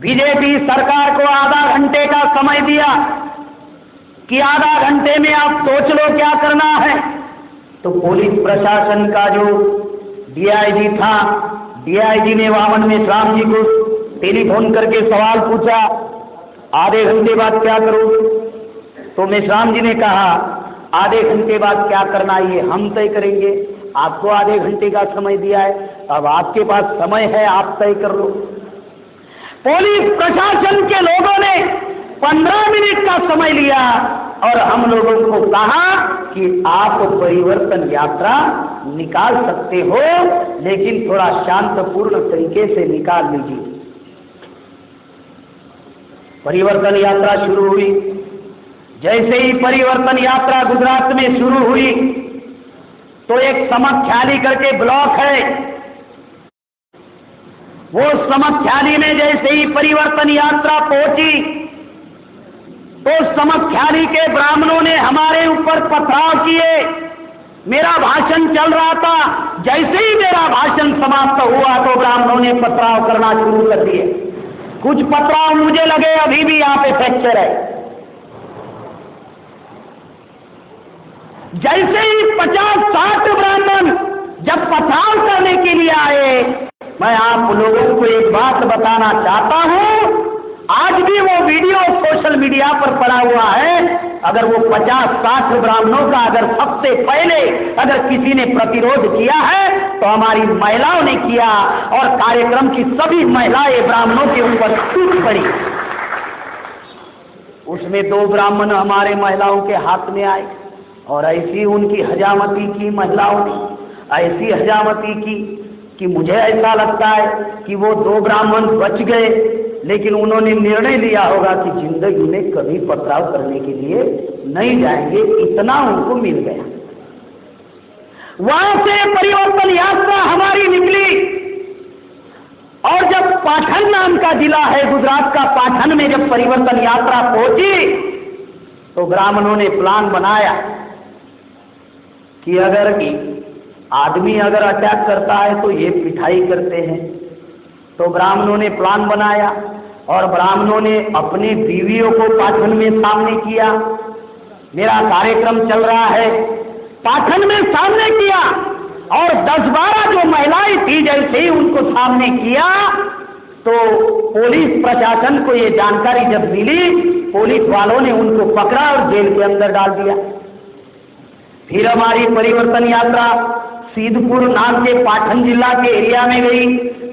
बीजेपी सरकार को आधा घंटे का समय दिया कि आधा घंटे में आप सोच लो क्या करना है। तो पुलिस प्रशासन का जो DIG था, DIG ने वामन मेश्राम जी को टेलीफोन करके सवाल पूछा, आधे घंटे बाद क्या करूं? तो मेश्राम जी ने कहा, आधे घंटे बाद क्या करना ये हम तय करेंगे। आपको आधे घंटे का समय दिया है, अब आपके पास समय है, आप तय कर लो। पुलिस प्रशासन के लोगों ने 15 मिनट का समय लिया और हम लोगों को कहा कि आप परिवर्तन यात्रा निकाल सकते हो, लेकिन थोड़ा शांतपूर्ण तरीके से निकाल लीजिए। परिवर्तन यात्रा शुरू हुई। जैसे ही परिवर्तन यात्रा गुजरात में शुरू हुई तो एक समख्याली करके ब्लॉक है, वो समख्याली में जैसे ही परिवर्तन यात्रा पहुंची तो समख्याली के ब्राह्मणों ने हमारे ऊपर पथराव किए। मेरा भाषण चल रहा था, जैसे ही मेरा भाषण समाप्त हुआ तो ब्राह्मणों ने पथराव करना शुरू कर दिए। कुछ पथराव मुझे लगे अभी भी यहाँ पे फ्रैक्चर है। जैसे ही 50-60 ब्राह्मण जब पथराव करने के लिए आए, मैं आप लोगों को एक बात बताना चाहता हूं, आज भी वो वीडियो सोशल मीडिया पर पड़ा हुआ है। अगर वो 50-60 ब्राह्मणों का अगर सबसे पहले अगर किसी ने प्रतिरोध किया है तो हमारी महिलाओं ने किया, और कार्यक्रम की सभी महिलाएं ब्राह्मणों के ऊपर टूट पड़ी। उसमें 2 ब्राह्मण हमारे महिलाओं के हाथ में आए और ऐसी उनकी हजामती की महिलाओं ने, ऐसी हजामती की कि मुझे ऐसा लगता है कि वो 2 ब्राह्मण बच गए, लेकिन उन्होंने निर्णय लिया होगा कि जिंदगी में कभी पथराव करने के लिए नहीं जाएंगे, इतना उनको मिल गया। वहां से परिवर्तन यात्रा हमारी निकली, और जब पाटन नाम का जिला है गुजरात का, पाटन में जब परिवर्तन यात्रा पहुंची तो ब्राह्मणों ने प्लान बनाया कि अगर आदमी अगर अटैक करता है तो ये पिटाई करते हैं। तो ब्राह्मणों ने प्लान बनाया और ब्राह्मणों ने अपने बीवियों को पाटन में सामने किया। मेरा कार्यक्रम चल रहा है, पाटन में सामने किया, और 10-12 जो महिलाएं थी जैसे ही उनको सामने किया तो पुलिस प्रशासन को ये जानकारी जब मिली, पुलिस वालों ने उनको पकड़ा और जेल के अंदर डाल दिया। फिर हमारी परिवर्तन यात्रा सीधपुर नाम के पाटन जिला के एरिया में गई।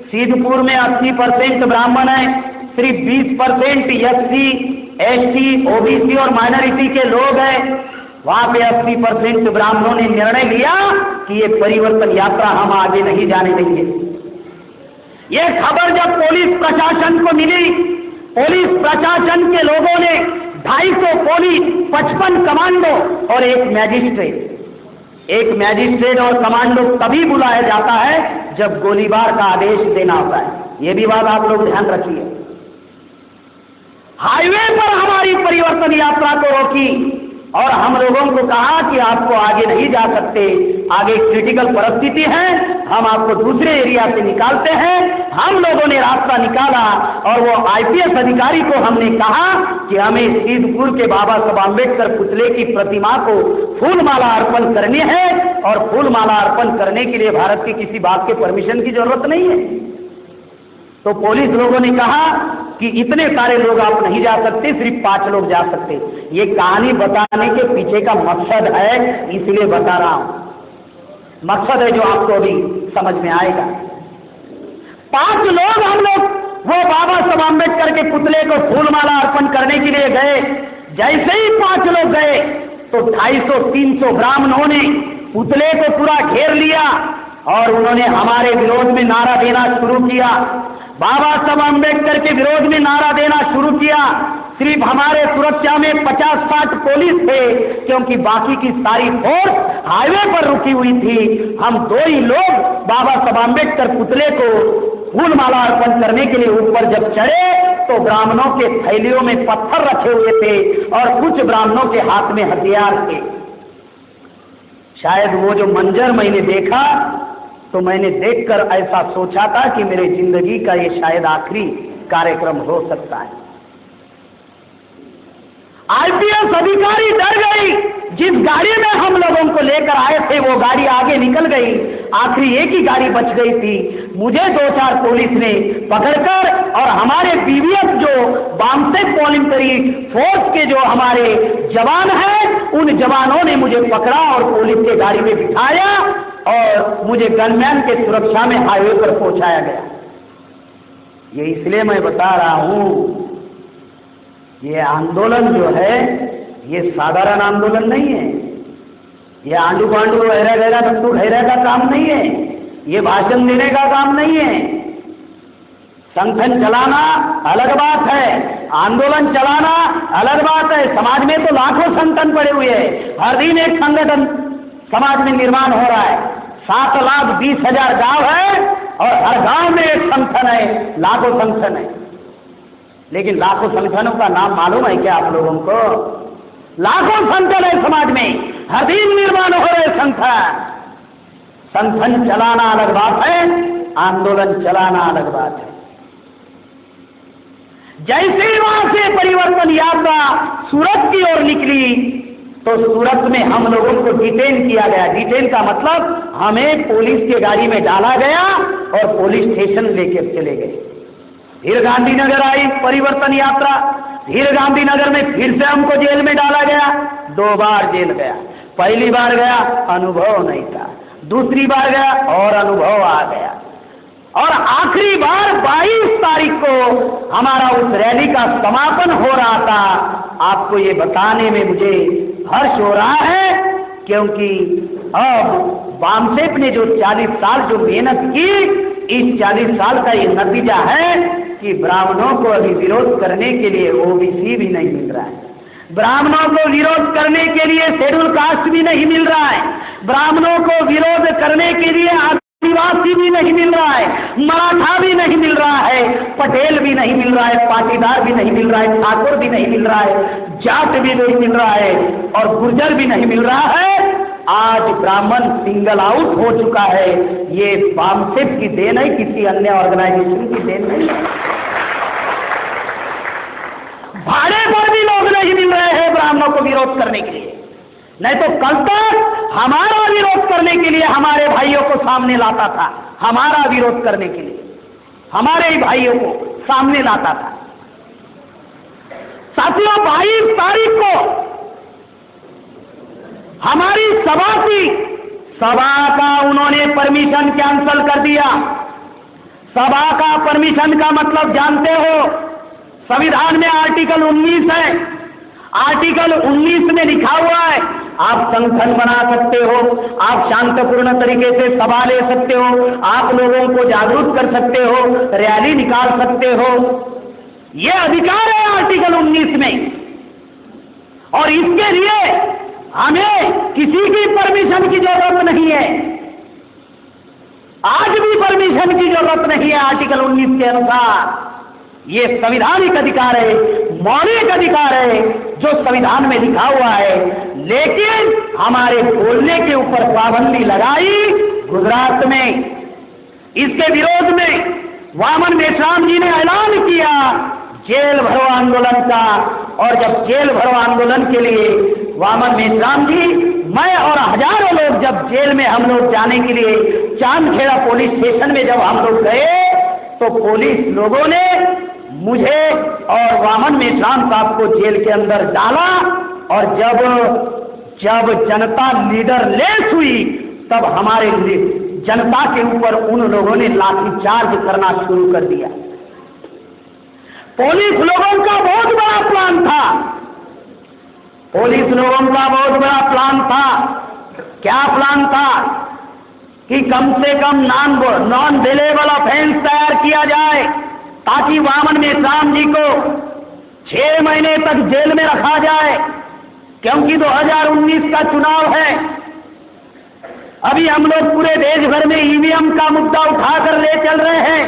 सीधपुर में 80% ब्राह्मण है, सिर्फ 20% SC, ST, OBC और माइनॉरिटी के लोग हैं। वहां पे 80% ब्राह्मणों ने निर्णय लिया कि ये परिवर्तन यात्रा हम आगे नहीं जाने देंगे। ये खबर जब पुलिस प्रशासन को मिली, पुलिस प्रशासन के लोगों ने 250 पुलिस, 55 कमांडो और एक मैजिस्ट्रेट और कमांडो तभी बुलाया जाता है जब गोलीबार का आदेश देना होता है। ये भी बात आप लोग ध्यान रखिए। हाईवे पर हमारी परिवर्तन यात्रा को रोकी और हम लोगों को कहा कि आपको आगे नहीं जा सकते, आगे क्रिटिकल परिस्थिति है, हम आपको दूसरे एरिया से निकालते हैं। हम लोगों ने रास्ता निकाला और वो IPS अधिकारी को हमने कहा कि हमें सीधपुर के बाबा साहब आम्बेडकर पुतले की प्रतिमा को फूलमाला अर्पण करनी है, और फूलमाला अर्पण करने के लिए भारत की किसी बात के परमिशन की जरूरत नहीं है। तो पुलिस लोगों ने कहा कि इतने सारे लोग आप नहीं जा सकते, सिर्फ 5 लोग जा सकते। ये कहानी बताने के पीछे का मकसद है, इसलिए बता रहा हूं। मकसद है जो आपको अभी समझ में आएगा। 5 लोग हम लोग वो बाबा साहब आम्बेडकर के पुतले को फूलमाला अर्पण करने के लिए गए। जैसे ही 5 लोग गए तो 250-300 ब्राह्मणों ने पुतले को पूरा घेर लिया और उन्होंने हमारे विरोध में नारा देना शुरू किया। बाबा साहब आम्बेडकर के विरोध में नारा देना शुरू किया। सिर्फ हमारे सुरक्षा में 50-60 पुलिस थे, क्योंकि बाकी की सारी फोर्स हाईवे पर रुकी हुई थी। हम 2 ही लोग बाबा साहब आम्बेडकर पुतले को फूलमाला अर्पण करने के लिए ऊपर जब चढ़े तो ब्राह्मणों के थैलियों में पत्थर रखे हुए थे और कुछ ब्राह्मणों के हाथ में हथियार थे। शायद वो जो मंजर मैंने देखा तो मैंने देखकर ऐसा सोचा था कि मेरे जिंदगी का ये शायद आखिरी कार्यक्रम हो सकता है। IPS अधिकारी डर गई। जिस गाड़ी में हम लोगों को लेकर आए थे वो गाड़ी आगे निकल गई, आखिरी एक ही गाड़ी बच गई थी। मुझे 2-4 पुलिस ने पकड़कर और हमारे BVF जो बामसेफ वॉलंटरी फोर्स के जो हमारे जवान हैं, उन जवानों ने मुझे पकड़ा और पुलिस के गाड़ी में बिठाया और मुझे गनमैन के सुरक्षा में हाईवे पर पहुंचाया गया। ये इसलिए मैं बता रहा हूं, ये आंदोलन जो है ये साधारण आंदोलन नहीं है। ये आंडू पांडू गहरा गहरा बंदूक गहरा का काम नहीं है। ये भाषण देने का काम नहीं है। संगठन चलाना अलग बात है, आंदोलन चलाना अलग बात है। समाज में तो लाखों संगठन पड़े हुए हैं, हर दिन एक संगठन समाज में निर्माण हो रहा है। 7,20,000 गांव है और हर गांव में एक संगठन है, लाखों संगठन है। लेकिन लाखों संगठनों का नाम मालूम है क्या आप लोगों को? लाखों संगठन है समाज में, हर दिन निर्माण हो रहे संगठन। संगठन चलाना अलग बात है, आंदोलन चलाना अलग बात है। जैसे ही वहां से परिवर्तन यात्रा सूरत की ओर निकली तो सूरत में हम लोगों को डिटेन किया गया। डिटेन का मतलब हमें पुलिस की गाड़ी में डाला गया और पुलिस स्टेशन लेकर चले गए। फिर गांधीनगर आई परिवर्तन यात्रा। फिर गांधीनगर में फिर से हमको जेल में डाला गया। 2 बार जेल गया। पहली बार गया अनुभव नहीं था, दूसरी बार गया और अनुभव आ गया, और आखिरी बार 22 तारीख को हमारा उस रैली का समापन हो रहा था। आपको ये बताने में मुझे हर्ष हो रहा है, क्योंकि अब वामसेप ने जो 40 साल जो मेहनत की, इस 40 साल का ये नतीजा है कि ब्राह्मणों को अभी विरोध करने के लिए ओबीसी भी नहीं मिल रहा है, ब्राह्मणों को विरोध करने के लिए शेड्यूल कास्ट भी नहीं मिल रहा है, ब्राह्मणों को विरोध करने के लिए आदिवासी भी नहीं मिल रहा है, मराठा भी नहीं मिल रहा है, पटेल भी नहीं मिल रहा है, पाटीदार भी नहीं मिल रहा है, ठाकुर भी नहीं मिल रहा है, जाट भी नहीं मिल रहा है, और गुर्जर भी नहीं मिल रहा है। आज ब्राह्मण सिंगल आउट हो चुका है। ये वामसेप की देन है, किसी अन्य ऑर्गेनाइजेशन की देन नहीं। भाड़े पर भी लोग नहीं मिल रहे हैं ब्राह्मणों को विरोध करने के लिए, नहीं तो कल तक हमारा विरोध करने के लिए हमारे भाइयों को सामने लाता था, हमारा विरोध करने के लिए हमारे ही भाइयों को सामने लाता था। साथियों, 22 तारीख को हमारी सभा थी, सभा का उन्होंने परमिशन कैंसल कर दिया। सभा का परमिशन का मतलब जानते हो, संविधान में आर्टिकल 19 है, आर्टिकल 19 में लिखा हुआ है आप संगठन बना सकते हो, आप शांतिपूर्ण तरीके से सभा ले सकते हो, आप लोगों को जागरूक कर सकते हो, रैली निकाल सकते हो, ये अधिकार है आर्टिकल 19 में। और इसके लिए हमें किसी की परमिशन की जरूरत नहीं है, आज भी परमिशन की जरूरत नहीं है आर्टिकल 19 के अनुसार। ये संवैधानिक अधिकार है, मौलिक अधिकार है जो संविधान में लिखा हुआ है। लेकिन हमारे बोलने के ऊपर पाबंदी लगाई गुजरात में। इसके विरोध में वामन मेश्राम जी ने ऐलान किया जेल भरो आंदोलन का, और जब जेल भरो आंदोलन के लिए वामन मेश्राम जी, मैं और हजारों लोग जब जेल में हम लोग जाने के लिए चांदखेड़ा पुलिस स्टेशन में जब हम लोग गए, तो पुलिस लोगों ने मुझे और वामन मेश्राम साहब को जेल के अंदर डाला, और जब जनता लीडरलेस हुई तब हमारे जनता के ऊपर उन लोगों ने लाठीचार्ज करना शुरू कर दिया। पुलिस लोगों का बहुत बड़ा प्लान था, पुलिस लोगों का बहुत बड़ा प्लान था। क्या प्लान था? कि कम से कम नॉन बेलेबल ऑफेंस तैयार किया जाए, ताकि वामन मेश्राम जी को 6 महीने तक जेल में रखा जाए, क्योंकि 2019 का चुनाव है। अभी हम लोग पूरे देश भर में ईवीएम का मुद्दा उठाकर ले चल रहे हैं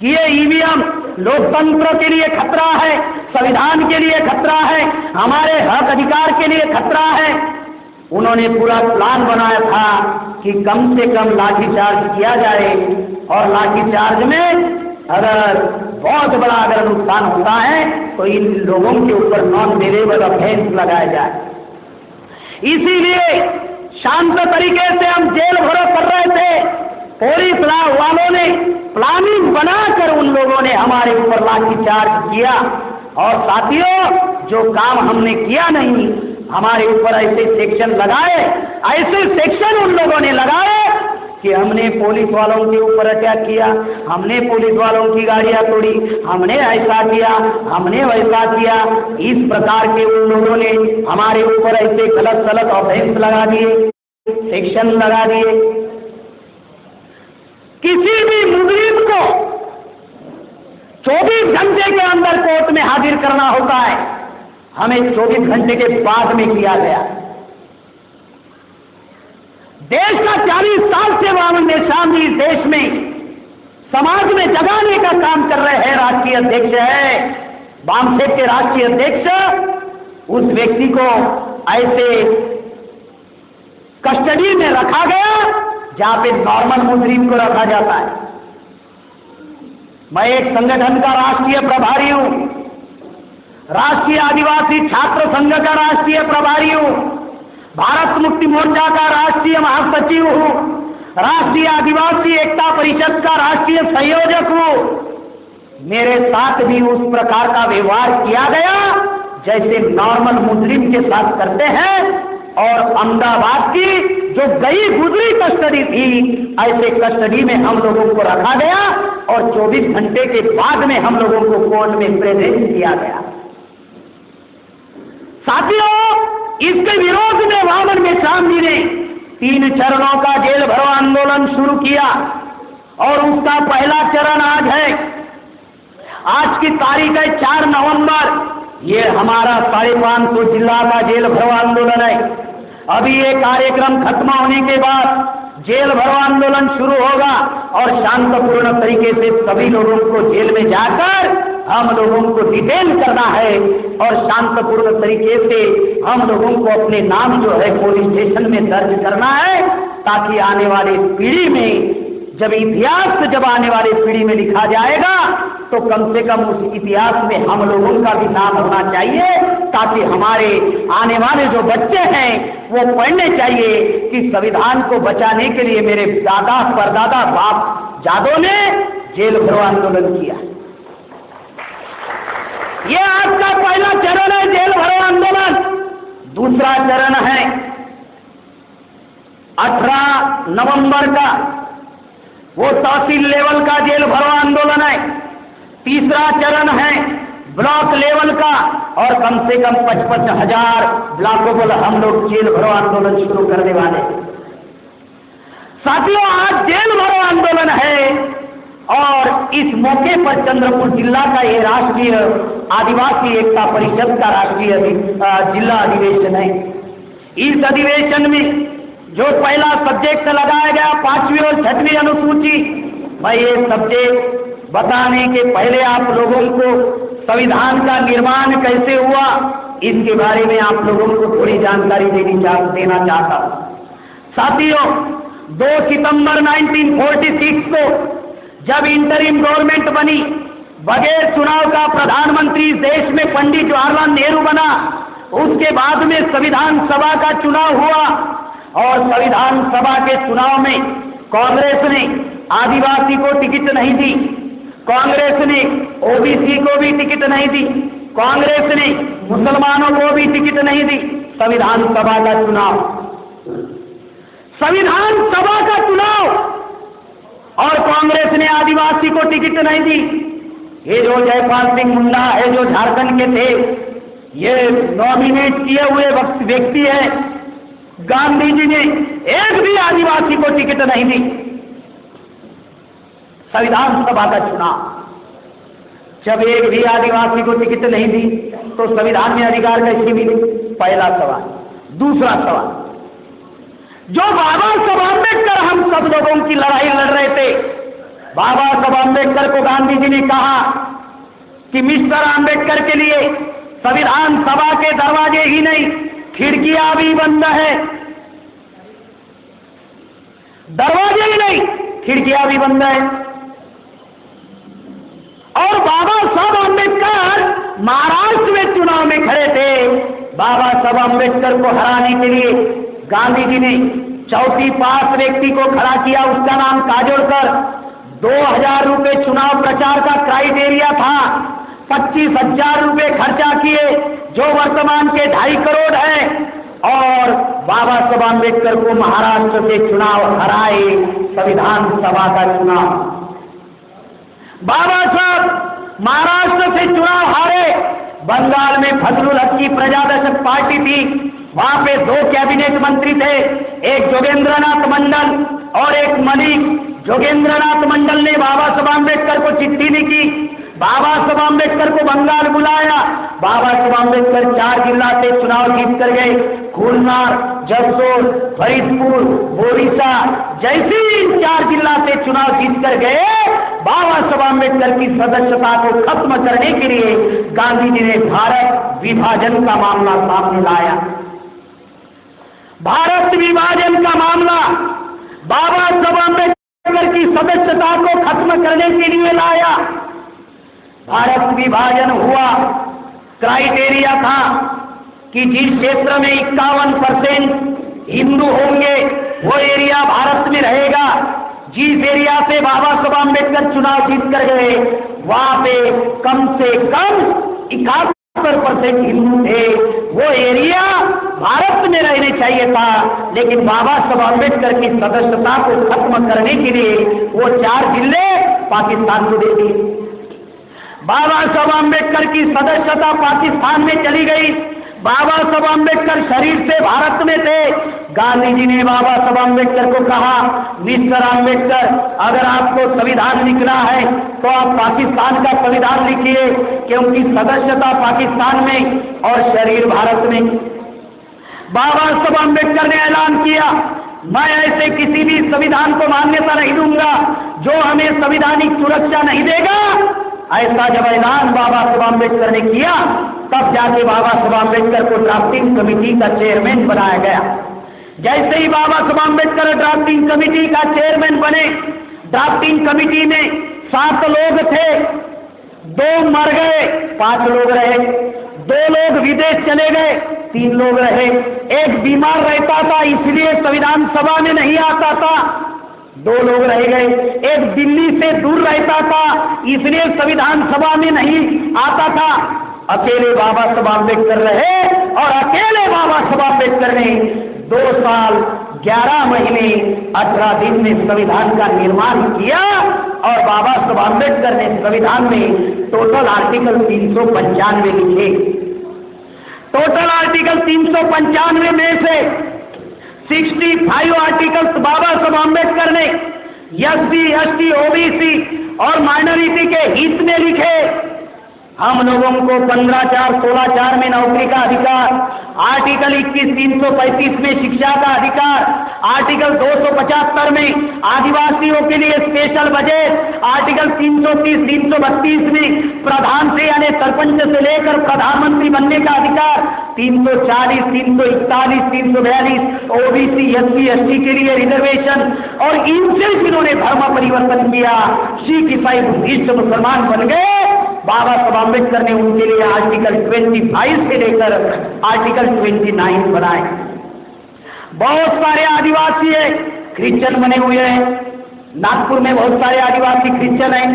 कि ये ईवीएम लोकतंत्र के लिए खतरा है, संविधान के लिए खतरा है, हमारे हक अधिकार के लिए खतरा है। उन्होंने पूरा प्लान बनाया था कि कम से कम लाठीचार्ज किया जाए, और लाठीचार्ज में अगर बहुत बड़ा अगर नुकसान होता है तो इन लोगों के ऊपर नॉन बेलेबल ऑफेंस लगाया जाए। इसीलिए शांत तरीके से हम जेल भरो कर रहे थे। पुलिस वालों ने प्लानिंग बनाकर उन लोगों ने हमारे ऊपर लाठीचार्ज किया, और साथियों जो काम हमने किया नहीं, हमारे ऊपर ऐसे सेक्शन लगाए, ऐसे सेक्शन उन लोगों ने लगाए कि हमने पुलिस वालों के ऊपर अटैक किया, हमने पुलिस वालों की गाड़ियां तोड़ी, हमने ऐसा किया, हमने वैसा किया। इस प्रकार के उन लोगों ने हमारे ऊपर ऐसे गलत गलत ऑफेंस लगा दिए, सेक्शन लगा दिए। किसी भी मुजरिम को 24 घंटे के अंदर कोर्ट में हाजिर करना होता है, हमें 24 घंटे के बाद में किया गया। देश का 40 साल से वामन मेश्राम जी देश में समाज में जगाने का काम कर रहे हैं, राष्ट्रीय अध्यक्ष है, वामसेप के राष्ट्रीय अध्यक्ष। उस व्यक्ति को ऐसे कस्टडी में रखा गया जहां पे नॉर्मल मुजरिम को रखा जाता है। मैं एक संगठन का राष्ट्रीय प्रभारी हूं, राष्ट्रीय आदिवासी छात्र संघ का राष्ट्रीय प्रभारी हूं, भारत मुक्ति मोर्चा का राष्ट्रीय महासचिव हूं, राष्ट्रीय आदिवासी एकता परिषद का राष्ट्रीय संयोजक हूं। मेरे साथ भी उस प्रकार का व्यवहार किया गया जैसे नॉर्मल मुस्लिम के साथ करते हैं। और अहमदाबाद की जो गई गुजरी कस्टडी थी, ऐसे कस्टडी में हम लोगों को रखा गया और 24 घंटे के बाद में हम लोगों को कोर्ट में प्रेजेंट किया गया। साथियों, इसके विरोध में वामन मेश्राम जी ने 3 चरणों का जेल भरो आंदोलन शुरू किया और उसका पहला चरण आज है। आज की तारीख है 4 नवंबर। ये हमारा 550 जिला का जेल भरो आंदोलन है। अभी ये कार्यक्रम खत्म होने के बाद जेल भरो आंदोलन शुरू होगा और शांतपूर्ण तरीके से सभी लोगों को जेल में जाकर हम लोगों को डिटेन करना है और शांतपूर्ण तरीके से हम लोगों को अपने नाम जो है पुलिस स्टेशन में दर्ज करना है, ताकि आने वाली पीढ़ी में जब इतिहास जब आने वाली पीढ़ी में लिखा जाएगा तो कम से कम उस इतिहास में हम लोगों का भी नाम होना चाहिए, ताकि हमारे आने वाले जो बच्चे हैं वो पढ़ने चाहिए कि संविधान को बचाने के लिए मेरे दादा परदादा बाप जादों ने जेल भरो आंदोलन किया। ये आज का पहला चरण है, जेल भरो आंदोलन। दूसरा चरण है 18 नवंबर का, वो तहसील लेवल का जेल भरो आंदोलन है। तीसरा चरण है ब्लॉक लेवल का और कम से कम 55,000 ब्लॉकों को हम लोग जेल भरो आंदोलन शुरू करने वाले। साथियों, आज जेल भरो आंदोलन है और इस मौके पर चंद्रपुर जिला का ये राष्ट्रीय आदिवासी एकता परिषद का राष्ट्रीय जिला अधिवेशन है। इस अधिवेशन में जो पहला सब्जेक्ट लगाया गया 5वीं और 6वीं अनुसूची, मैं ये सब्जेक्ट बताने के पहले आप लोगों को संविधान का निर्माण कैसे हुआ इसके बारे में आप लोगों को थोड़ी जानकारी देना चाहता हूँ। साथियों, 2 सितंबर 1946 को जब इंटरिम गवर्नमेंट बनी, बगैर चुनाव का प्रधानमंत्री इस देश में पंडित जवाहरलाल नेहरू बना। उसके बाद में संविधान सभा का चुनाव हुआ और संविधान सभा के चुनाव में कांग्रेस ने आदिवासी को टिकट नहीं दी, कांग्रेस ने ओबीसी को भी टिकट नहीं दी, कांग्रेस ने मुसलमानों को भी टिकट नहीं दी। संविधान सभा का चुनाव, संविधान सभा का चुनाव और कांग्रेस ने आदिवासी को टिकट नहीं दी। ये जो जयपाल सिंह मुंडा है, जो झारखंड के थे, ये नॉमिनेट किए हुए व्यक्ति है। गांधी जी ने एक भी आदिवासी को टिकट नहीं दी। संविधान सभा का चुनाव, जब एक भी आदिवासी को टिकट नहीं दी तो संविधान में अधिकार कैसे मिले? पहला सवाल। दूसरा सवाल, जो बाबा साहब अम्बेडकर हम सब लोगों की लड़ाई लड़ रहे थे, बाबा साहब अम्बेडकर को गांधी जी ने कहा कि मिस्टर अम्बेडकर के लिए संविधान सभा के दरवाजे ही नहीं, खिड़कियां भी बंद है। दरवाजे ही नहीं, खिड़कियां भी बंद है। और बाबा साहब अम्बेडकर महाराष्ट्र में चुनाव में खड़े थे। बाबा साहब अम्बेडकर को हराने के लिए गांधी जी ने चौथी पास व्यक्ति को खड़ा किया, उसका नाम काजोलकर। 2000 रुपये चुनाव प्रचार का क्राइटेरिया था, 25,000 रुपये खर्चा किए, जो वर्तमान के 2.5 करोड़ है, और बाबा साहब अम्बेडकर को महाराष्ट्र से चुनाव हराए। संविधान सभा का चुनाव, बाबा साहब महाराष्ट्र से चुनाव हारे। बंगाल में फजलुल हक की प्रजादशक पार्टी थी, वहां पे 2 कैबिनेट मंत्री थे, एक जोगेंद्रनाथ मंडल और एक मलिक। जोगेंद्रनाथ मंडल ने बाबा साहब अम्बेडकर को चिट्ठी लिखी, बाबा साहब अम्बेडकर को बंगाल बुलाया। बाबा साहब अम्बेडकर 4 जिला से चुनाव जीत कर गए, खुलनार, जसोर, फरीदपुर, बोरीसा। जैसे इन 4 जिला से चुनाव जीत कर गए, बाबा साहब अम्बेडकर की सदस्यता को खत्म करने के लिए गांधी जी ने भारत विभाजन का मामला सामने लाया। भारत विभाजन का मामला बाबा साहब अम्बेडकर की सदस्यता को खत्म करने के लिए लाया। भारत विभाजन हुआ, क्राइटेरिया था कि जिस क्षेत्र में 51% हिंदू होंगे वो एरिया भारत में रहेगा। जिस एरिया से बाबा साहब अम्बेडकर चुनाव जीत कर गए वहां पे कम से कम 71% हिंदू थे। वो एरिया भारत में रहने चाहिए था, लेकिन बाबा साहब अम्बेडकर की सदस्यता को खत्म करने के लिए वो 4 जिले पाकिस्तान को दे दिए। बाबा साहब अम्बेडकर की सदस्यता पाकिस्तान में चली गई। बाबा साहब अम्बेडकर शरीर से भारत में थे। गांधी जी ने बाबा साहब अम्बेडकर को कहा, मिस्टर अम्बेडकर, अगर आपको संविधान लिखना है तो आप पाकिस्तान का संविधान लिखिए, क्योंकि सदस्यता पाकिस्तान में और शरीर भारत में। बाबा साहब अम्बेडकर ने ऐलान किया, मैं ऐसे किसी भी संविधान को मान्यता नहीं दूंगा जो हमें संवैधानिक सुरक्षा नहीं देगा। ऐसा जब ऐलान बाबा साहब अम्बेडकर ने किया, तब जाके बाबा साहब अम्बेडकर को ड्राफ्टिंग कमेटी का चेयरमैन बनाया गया। जैसे ही बाबा साहब अम्बेडकर ड्राफ्टिंग कमेटी का चेयरमैन बने, ड्राफ्टिंग कमेटी में 7 लोग थे, 2 मर गए, 5 लोग रहे, 2 लोग विदेश चले गए, 3 लोग रहे, 1 बीमार रहता था इसलिए संविधान सभा में नहीं आता था, 2 लोग रह गए, 1 दिल्ली से दूर रहता था इसलिए संविधान सभा में नहीं आता था। अकेले बाबा साहब अम्बेडकर रहे और अकेले बाबा साहब अम्बेडकर ने 2 साल 11 महीने 18 दिन में संविधान का निर्माण किया। और बाबा साहब अम्बेडकर ने संविधान में टोटल आर्टिकल 395 लिखे। टोटल आर्टिकल 395 में से 65 आर्टिकल्स बाबा साहब अम्बेडकर ने SC, ST, OBC और माइनॉरिटी के हित में लिखे। हम लोगों को 15(4), 16(4) में नौकरी का अधिकार, आर्टिकल 21, 335 में शिक्षा का अधिकार, आर्टिकल 275 में आदिवासियों के लिए स्पेशल बजट, आर्टिकल 330, 332 में प्रधान से यानी सरपंच से लेकर प्रधानमंत्री बनने का अधिकार, 340, 341, 342 OBC, SC, ST के लिए रिजर्वेशन। और इनसे इन्होंने धर्म परिवर्तन किया, सिख, ईसाई, बुद्धिस्ट मुसलमान बन गए। बाबा साहब अम्बेडकर ने उनके लिए आर्टिकल 25 से लेकर आर्टिकल 29 बनाए। बहुत सारे आदिवासी है क्रिश्चियन बने हुए हैं। नागपुर में बहुत सारे आदिवासी क्रिश्चियन हैं,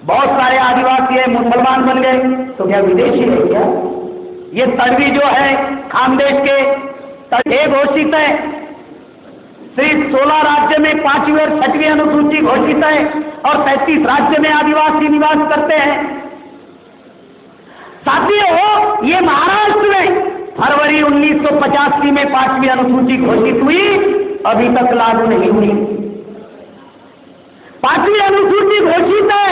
बहुत सारे आदिवासी है मुसलमान बन गए। तो क्या विदेशी है क्या? ये तड़वी जो है खानदेश के तड़े घोषित है। सिर्फ 16 राज्य में 5वीं और 6वीं अनुसूची घोषित है और 33 राज्य में आदिवासी निवास करते हैं। साथियों, ये महाराष्ट्र में फरवरी 1985 में 5वीं अनुसूची घोषित हुई, अभी तक लागू नहीं हुई। 5वीं अनुसूची घोषित है,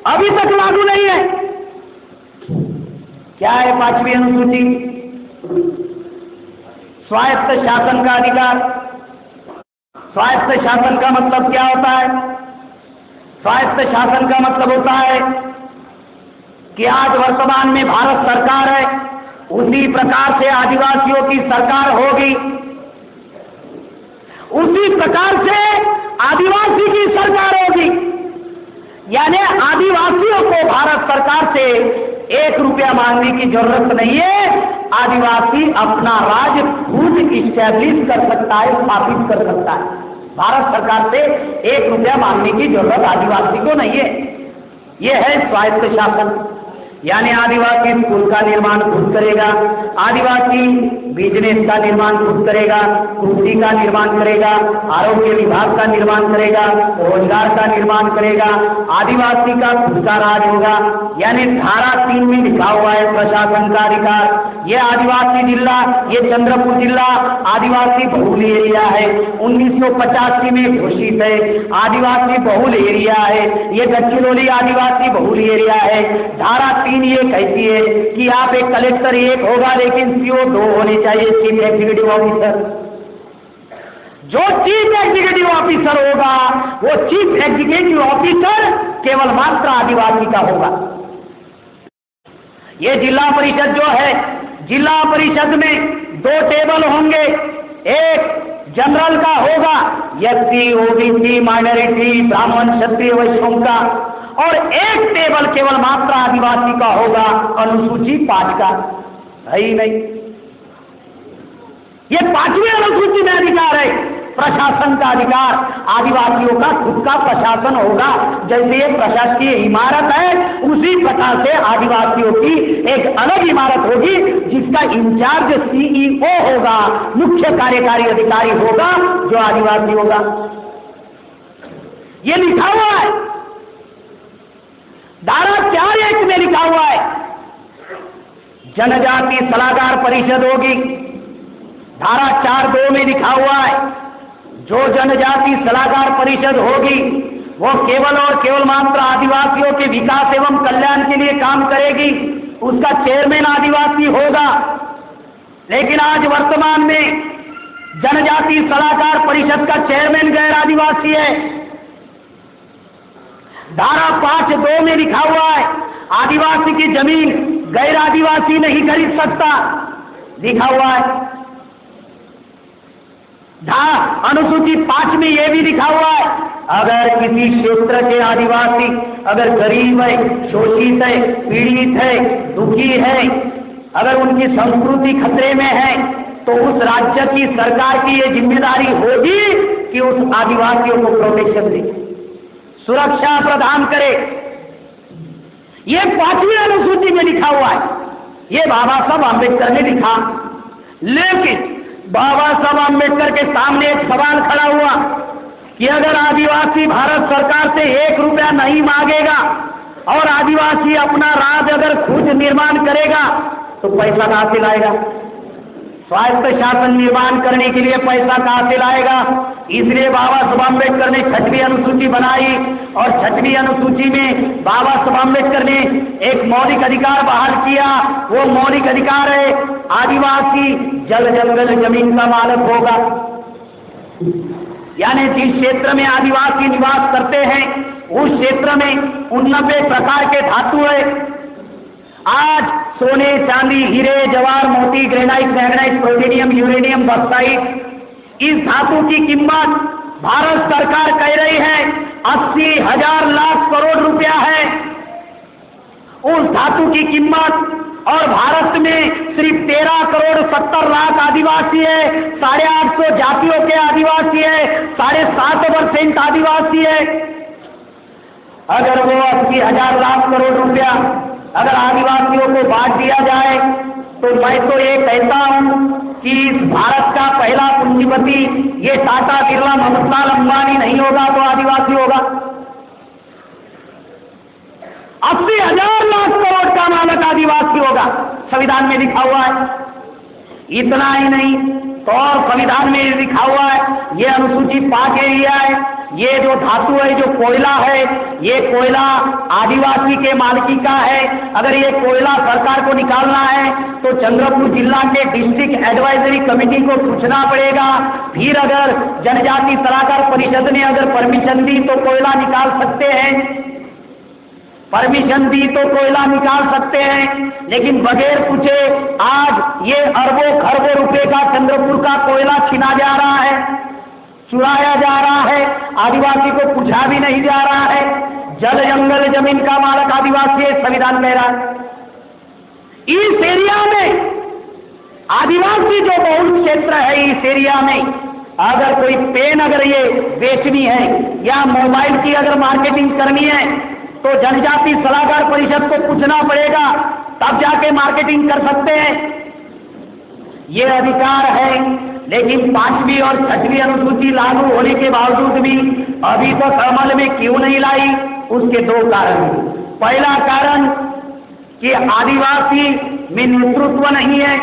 अभी तक लागू नहीं है। क्या है 5वीं अनुसूची? स्वायत्त शासन का अधिकार। स्वायत्त शासन का मतलब क्या होता है? स्वायत्त शासन का मतलब होता है कि आज वर्तमान में भारत सरकार है, उसी प्रकार से आदिवासियों की सरकार होगी, उसी प्रकार से आदिवासी की सरकार होगी। यानी आदिवासियों को भारत सरकार से 1 रुपया मांगने की जरूरत नहीं है। आदिवासी अपना राज्य खुद इस्टेब्लिश कर सकता है, स्थापित कर सकता है। भारत सरकार से 1 रुपया मांगने की जरूरत आदिवासी को नहीं है। यह है स्वायत्त शासन। यानी आदिवासी स्कूल का निर्माण खुद करेगा, आदिवासी बिजनेस का निर्माण खुद करेगा, कृषि का निर्माण करेगा, आरोग्य विभाग का निर्माण करेगा, रोजगार का निर्माण करेगा, आदिवासी का खुद का राज होगा। यानी धारा 3 में लिखा हुआ है प्रशासन का अधिकार। ये आदिवासी जिला, ये चंद्रपुर जिला आदिवासी बहुल एरिया है, 1985 में घोषित है। आदिवासी बहुल एरिया है, ये गढ़चिरौली आदिवासी बहुल एरिया है। धारा 3 ये कहती है कि यहाँ पे कलेक्टर 1 होगा, लेकिन CO 2 होने चाहिए, चीफ एग्जीक्यूटिव ऑफिसर। जो चीफ एग्जीक्यूटिव ऑफिसर होगा वो चीफ एग्जीक्यूटिव ऑफिसर केवल मात्र आदिवासी का होगा। ये जिला परिषद जो है, जिला परिषद में 2 टेबल होंगे, एक जनरल का होगा, SC, OBC, माइनॉरिटी, ब्राह्मण, क्षत्रिय, वैश्यों का, और एक टेबल केवल मात्र आदिवासी का होगा, अनुसूची 5 का है ही नहीं। ये 5वीं अनुसूची में अधिकार है प्रशासन का अधिकार, आदिवासियों का खुद का प्रशासन होगा। जैसे ये प्रशासकीय इमारत है, उसी प्रकार से आदिवासियों की एक अलग इमारत होगी जिसका इंचार्ज सीईओ होगा, मुख्य कार्यकारी अधिकारी होगा, जो आदिवासी होगा। ये लिखा हुआ है, धारा 4(1) में लिखा हुआ है जनजाति सलाहकार परिषद होगी। धारा 4(2) में लिखा हुआ है जो जनजाति सलाहकार परिषद होगी वो केवल और केवल मात्र आदिवासियों के विकास एवं कल्याण के लिए काम करेगी, उसका चेयरमैन आदिवासी होगा। लेकिन आज वर्तमान में जनजाति सलाहकार परिषद का चेयरमैन गैर आदिवासी है। धारा 5(2) में लिखा हुआ है आदिवासी की जमीन गैर आदिवासी नहीं खरीद सकता, लिखा हुआ है। अनुसूची 5 में यह भी लिखा हुआ है अगर किसी क्षेत्र के आदिवासी अगर गरीब है, शोषित है, पीड़ित है, दुखी है, अगर उनकी संस्कृति खतरे में है तो उस राज्य की सरकार की यह जिम्मेदारी होगी कि उस आदिवासियों को प्रोटेक्शन दे, सुरक्षा प्रदान करे। ये 5वीं अनुसूची में लिखा हुआ है, ये बाबा साहब आम्बेडकर ने लिखा। लेकिन बाबा साहब आम्बेडकर के सामने एक सवाल खड़ा हुआ कि अगर आदिवासी भारत सरकार से 1 रुपया नहीं मांगेगा और आदिवासी अपना राज्य अगर खुद निर्माण करेगा तो पैसा कहां से लाएगा? स्वायत्त शासन निर्माण करने के लिए पैसा कहां से लाएगा? इसलिए बाबा साहब आम्बेडकर ने 6वीं अनुसूची बनाई और 6वीं अनुसूची में बाबा साहब आम्बेडकर ने एक मौलिक अधिकार बहाल किया। वो मौलिक अधिकार है आदिवासी जल जंगल जमीन का मालिक होगा। यानी जिस क्षेत्र में आदिवासी निवास करते हैं उस क्षेत्र में 89 प्रकार के धातु है। आज सोने, चांदी, हीरे, जवाहर, मोती, granite, magnetite, plutonium, uranium, bauxite, इस धातु की कीमत भारत सरकार कह रही है 80,000 लाख करोड़ रुपया है उस धातु की कीमत। और भारत में सिर्फ 13 करोड़ 70 लाख आदिवासी है, 850 जातियों के आदिवासी है, 7.5% आदिवासी है। अगर वो 80,000 लाख करोड़ रुपया अगर आदिवासियों को बांट दिया जाए तो मैं तो ये कहता हूं कि भारत का पहला पूंजीपति ये टाटा, बिरला, मोहम्मद अंबानी नहीं होगा तो आदिवासी होगा। 80,000 लाख करोड़ का मालिक आदिवासी होगा, संविधान में लिखा हुआ है। इतना ही नहीं तो और संविधान में लिखा हुआ है, ये अनुसूची 5 एरिया है, ये जो धातु है, जो कोयला है, ये कोयला आदिवासी के मालिकी का है। अगर ये कोयला सरकार को निकालना है तो चंद्रपुर जिला के डिस्ट्रिक्ट एडवाइजरी कमेटी को पूछना पड़ेगा। फिर अगर जनजाति सलाहकार परिषद ने अगर परमिशन दी तो कोयला निकाल सकते हैं, परमिशन दी तो कोयला निकाल सकते हैं। लेकिन बगैर पूछे आज ये अरबों खरबों रुपए का चंद्रपुर का कोयला छीना जा रहा है, चुराया जा रहा है, आदिवासी को पूछा भी नहीं जा रहा है। जल जंगल जमीन का मालिक आदिवासी है, संविधान कह रहा है। इस एरिया में आदिवासी जो बहुल क्षेत्र है, इस एरिया में अगर कोई पेन अगर ये बेचनी है या मोबाइल की अगर मार्केटिंग करनी है तो जनजाति सलाहकार परिषद को पूछना पड़ेगा, तब जाके मार्केटिंग कर सकते हैं। ये अधिकार है। लेकिन 5वीं और 6वीं अनुसूची लागू होने के बावजूद भी अभी तक अमल में क्यों नहीं लाई? उसके 2 कारण। पहला कारण कि आदिवासी में नेतृत्व नहीं है,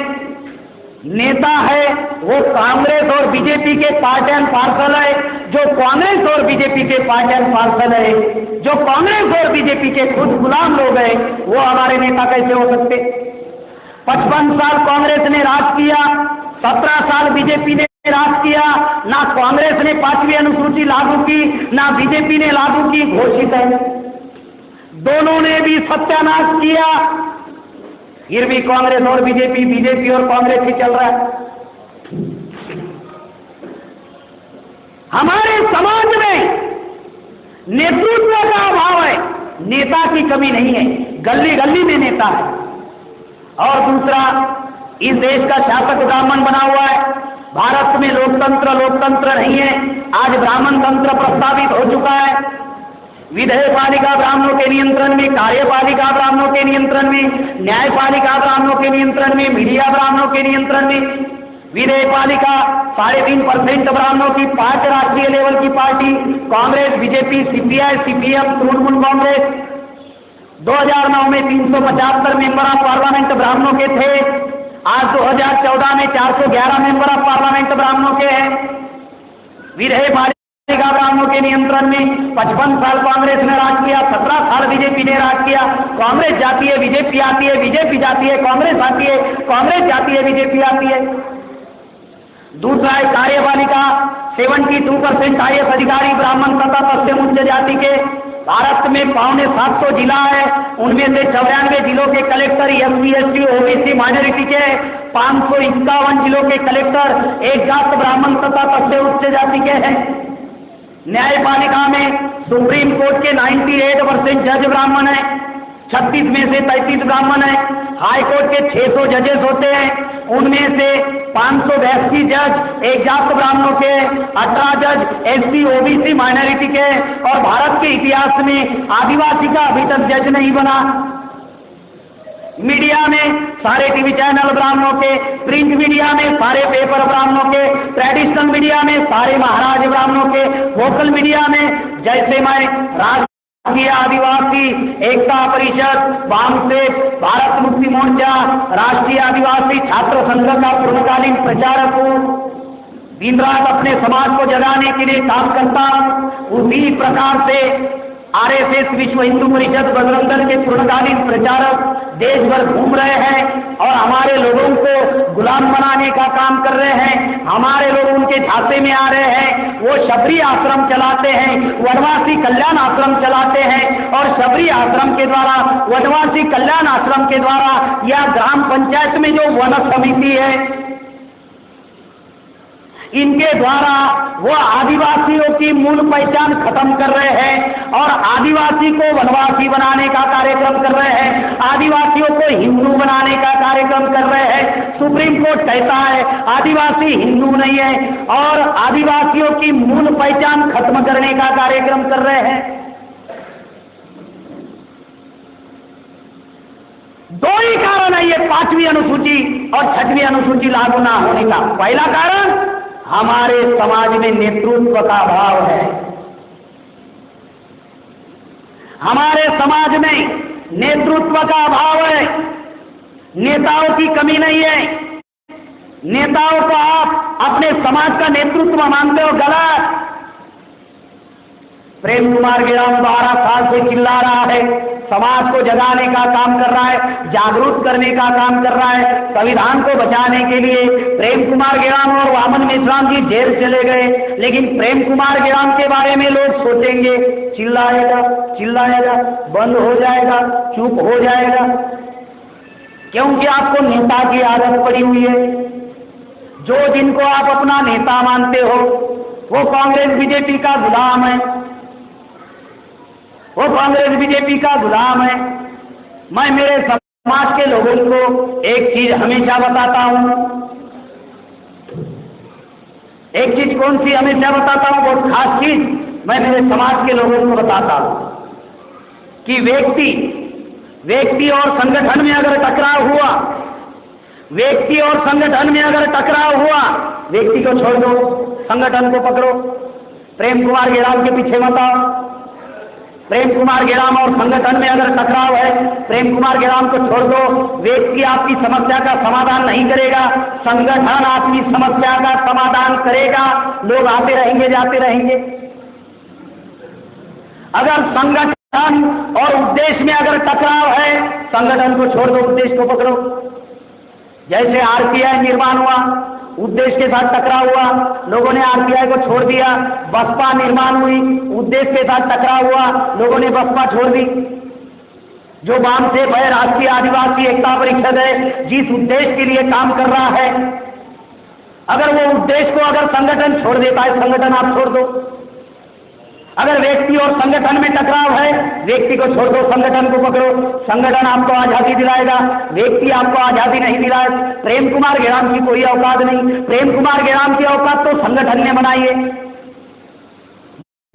नेता है वो कांग्रेस और बीजेपी के पार्ट एंड पार्सल है। जो कांग्रेस और बीजेपी के पार्ट एंड पार्सल है, जो कांग्रेस और बीजेपी के खुद गुलाम लोग हैं, वो हमारे नेता कैसे हो सकते? 55 साल कांग्रेस ने राज किया, 17 साल बीजेपी ने राज किया। ना कांग्रेस ने 5वीं अनुसूची लागू की, ना बीजेपी ने लागू की, घोषित है। दोनों ने भी सत्यानाश किया, फिर भी कांग्रेस और बीजेपी, बीजेपी और कांग्रेस ही चल रहा है। हमारे समाज में नेतृत्व का अभाव है, नेता की कमी नहीं है, गली गली में नेता है। और दूसरा, इस देश का शासक ब्राह्मण बना हुआ है, भारत में लोकतंत्र नहीं है। आज ब्राह्मण तंत्र प्रस्तावित हो चुका है। विधेयपालिका ब्राह्मणों के नियंत्रण में, कार्यपालिका ब्राह्मणों के नियंत्रण में, न्यायपालिका ब्राह्मणों के नियंत्रण में, मीडिया ब्राह्मणों के नियंत्रण में। विधेयपालिका 3.5% ब्राह्मणों की 5 राष्ट्रीय लेवल की party Congress, BJP, CPI, CPM, Trinamool Congress 2009 में 375 मेंबर ऑफ पार्लियामेंट ब्राह्मणों के थे। आज 2014 में 411 मेंबर ऑफ पार्लियामेंट ब्राह्मणों के हैं। विधेयपालिका ब्राह्मणों के नियंत्रण में 55 साल कांग्रेस ने राज किया, 17 साल बीजेपी ने राज किया। कांग्रेस जाती है, बीजेपी आती है, बीजेपी जाती है, कांग्रेस आती है, कांग्रेस जाती है, बीजेपी आती है। दूसरा है कार्यपालिका, 72% IAS अधिकारी ब्राह्मण तथा तत्सम उच्च जाति के। भारत में 750 जिला है, उनमें से 94 जिलों के collector SC, ST, OBC minority के, 551 जिलों के कलेक्टर एक जात ब्राह्मण तथा तत्सम उच्च जाति के हैं। न्यायपालिका में सुप्रीम कोर्ट के 98% जज ब्राह्मण है, 36 में से 33 ब्राह्मण है। हाई कोर्ट के 600 जजेस होते हैं, उनमें से 582 जज एक जात ब्राह्मणों के, 18 जज SC, OBC माइनॉरिटी के। और भारत के इतिहास में आदिवासी का अभी तक जज नहीं बना। मीडिया में सारे टीवी चैनल ब्राह्मणों के, प्रिंट मीडिया में सारे पेपर ब्राह्मणों के, ट्रेडिशनल मीडिया में सारे महाराज ब्राह्मणों के, वोकल मीडिया में जैसे मैं राष्ट्रीय आदिवासी एकता परिषद, वामसेक, भारत मुक्ति मोर्चा, राष्ट्रीय आदिवासी छात्र संघ का पूर्णकालीन प्रचारक हूँ। दिन रात अपने समाज को जगाने के लिए काम करता हूँ। उसी प्रकार से RSS विश्व हिंदू परिषद बजरंग दल के पूर्णकालीन प्रचारक देश भर घूम रहे हैं और हमारे लोगों को गुलाम बनाने का काम कर रहे हैं। हमारे लोग उनके झांसे में आ रहे हैं। वो शबरी आश्रम चलाते हैं, वनवासी कल्याण आश्रम चलाते हैं और शबरी आश्रम के द्वारा, वनवासी कल्याण आश्रम के द्वारा या ग्राम पंचायत में जो वन समिति है, इनके द्वारा वो आदिवासियों की मूल पहचान खत्म कर रहे हैं और आदिवासी को वनवासी बनाने का कार्यक्रम कर रहे हैं, आदिवासियों को हिंदू बनाने का कार्यक्रम कर रहे हैं। सुप्रीम कोर्ट कहता है आदिवासी हिंदू नहीं है और आदिवासियों की मूल पहचान खत्म करने का कार्यक्रम कर रहे हैं। दो ही कारण है ये 5वीं अनुसूची और 6वीं अनुसूची लागू ना होने का। पहला कारण हमारे समाज में नेतृत्व का अभाव है। हमारे समाज में नेतृत्व का अभाव है। नेताओं की कमी नहीं है। नेताओं को आप अपने समाज का नेतृत्व मानते हो, गलत। प्रेम कुमार गिराम 12 साल से चिल्ला रहा है, समाज को जगाने का काम कर रहा है, जागरूक करने का काम कर रहा है। संविधान को बचाने के लिए प्रेम कुमार गिराम और वामन मेश्राम जी जेल चले गए, लेकिन प्रेम कुमार गिराम के बारे में लोग सोचेंगे चिल्लाएगा, बंद हो जाएगा, चुप हो जाएगा, क्योंकि आपको नेता की आदत पड़ी हुई है। जो जिनको आप अपना नेता मानते हो वो कांग्रेस बीजेपी का गुलाम है, वो कांग्रेस बीजेपी का गुलाम है। मैं मेरे समाज के लोगों को एक चीज हमेशा बताता हूं, एक चीज कौन सी हमेशा बताता हूं, बहुत खास चीज मैं मेरे समाज के लोगों को बताता हूं कि व्यक्ति और संगठन में अगर टकराव हुआ, व्यक्ति और संगठन में अगर टकराव हुआ, व्यक्ति को छोड़ दो, संगठन को पकड़ो। प्रेम कुमार गिराम के पीछे मत आओ। प्रेम कुमार गिराम और संगठन में अगर टकराव है, प्रेम कुमार गिराम को छोड़ दो। व्यक्ति आपकी समस्या का समाधान नहीं करेगा, संगठन आपकी समस्या का समाधान करेगा। लोग आते रहेंगे, जाते रहेंगे। अगर संगठन और उद्देश्य में अगर टकराव है, संगठन को छोड़ दो, उद्देश्य को पकड़ो। जैसे RPI निर्माण हुआ, उद्देश्य के साथ टकराव हुआ, लोगों ने RPI को छोड़ दिया। बसपा निर्माण हुई, उद्देश्य के साथ टकराव हुआ, लोगों ने बसपा छोड़ दी। जो वामसेक है, राष्ट्रीय आदिवासी एकता परिषद है, जिस उद्देश्य के लिए काम कर रहा है, अगर वो उद्देश्य को अगर संगठन छोड़ देता है, संगठन आप छोड़ दो। अगर व्यक्ति और संगठन में टकराव है, व्यक्ति को छोड़ दो, संगठन को पकड़ो। संगठन आपको आजादी दिलाएगा, व्यक्ति आपको आजादी नहीं दिलाए। प्रेम कुमार घेराम की कोई औकात नहीं। प्रेम कुमार घेराम की औकात तो संगठन ने बनाई है।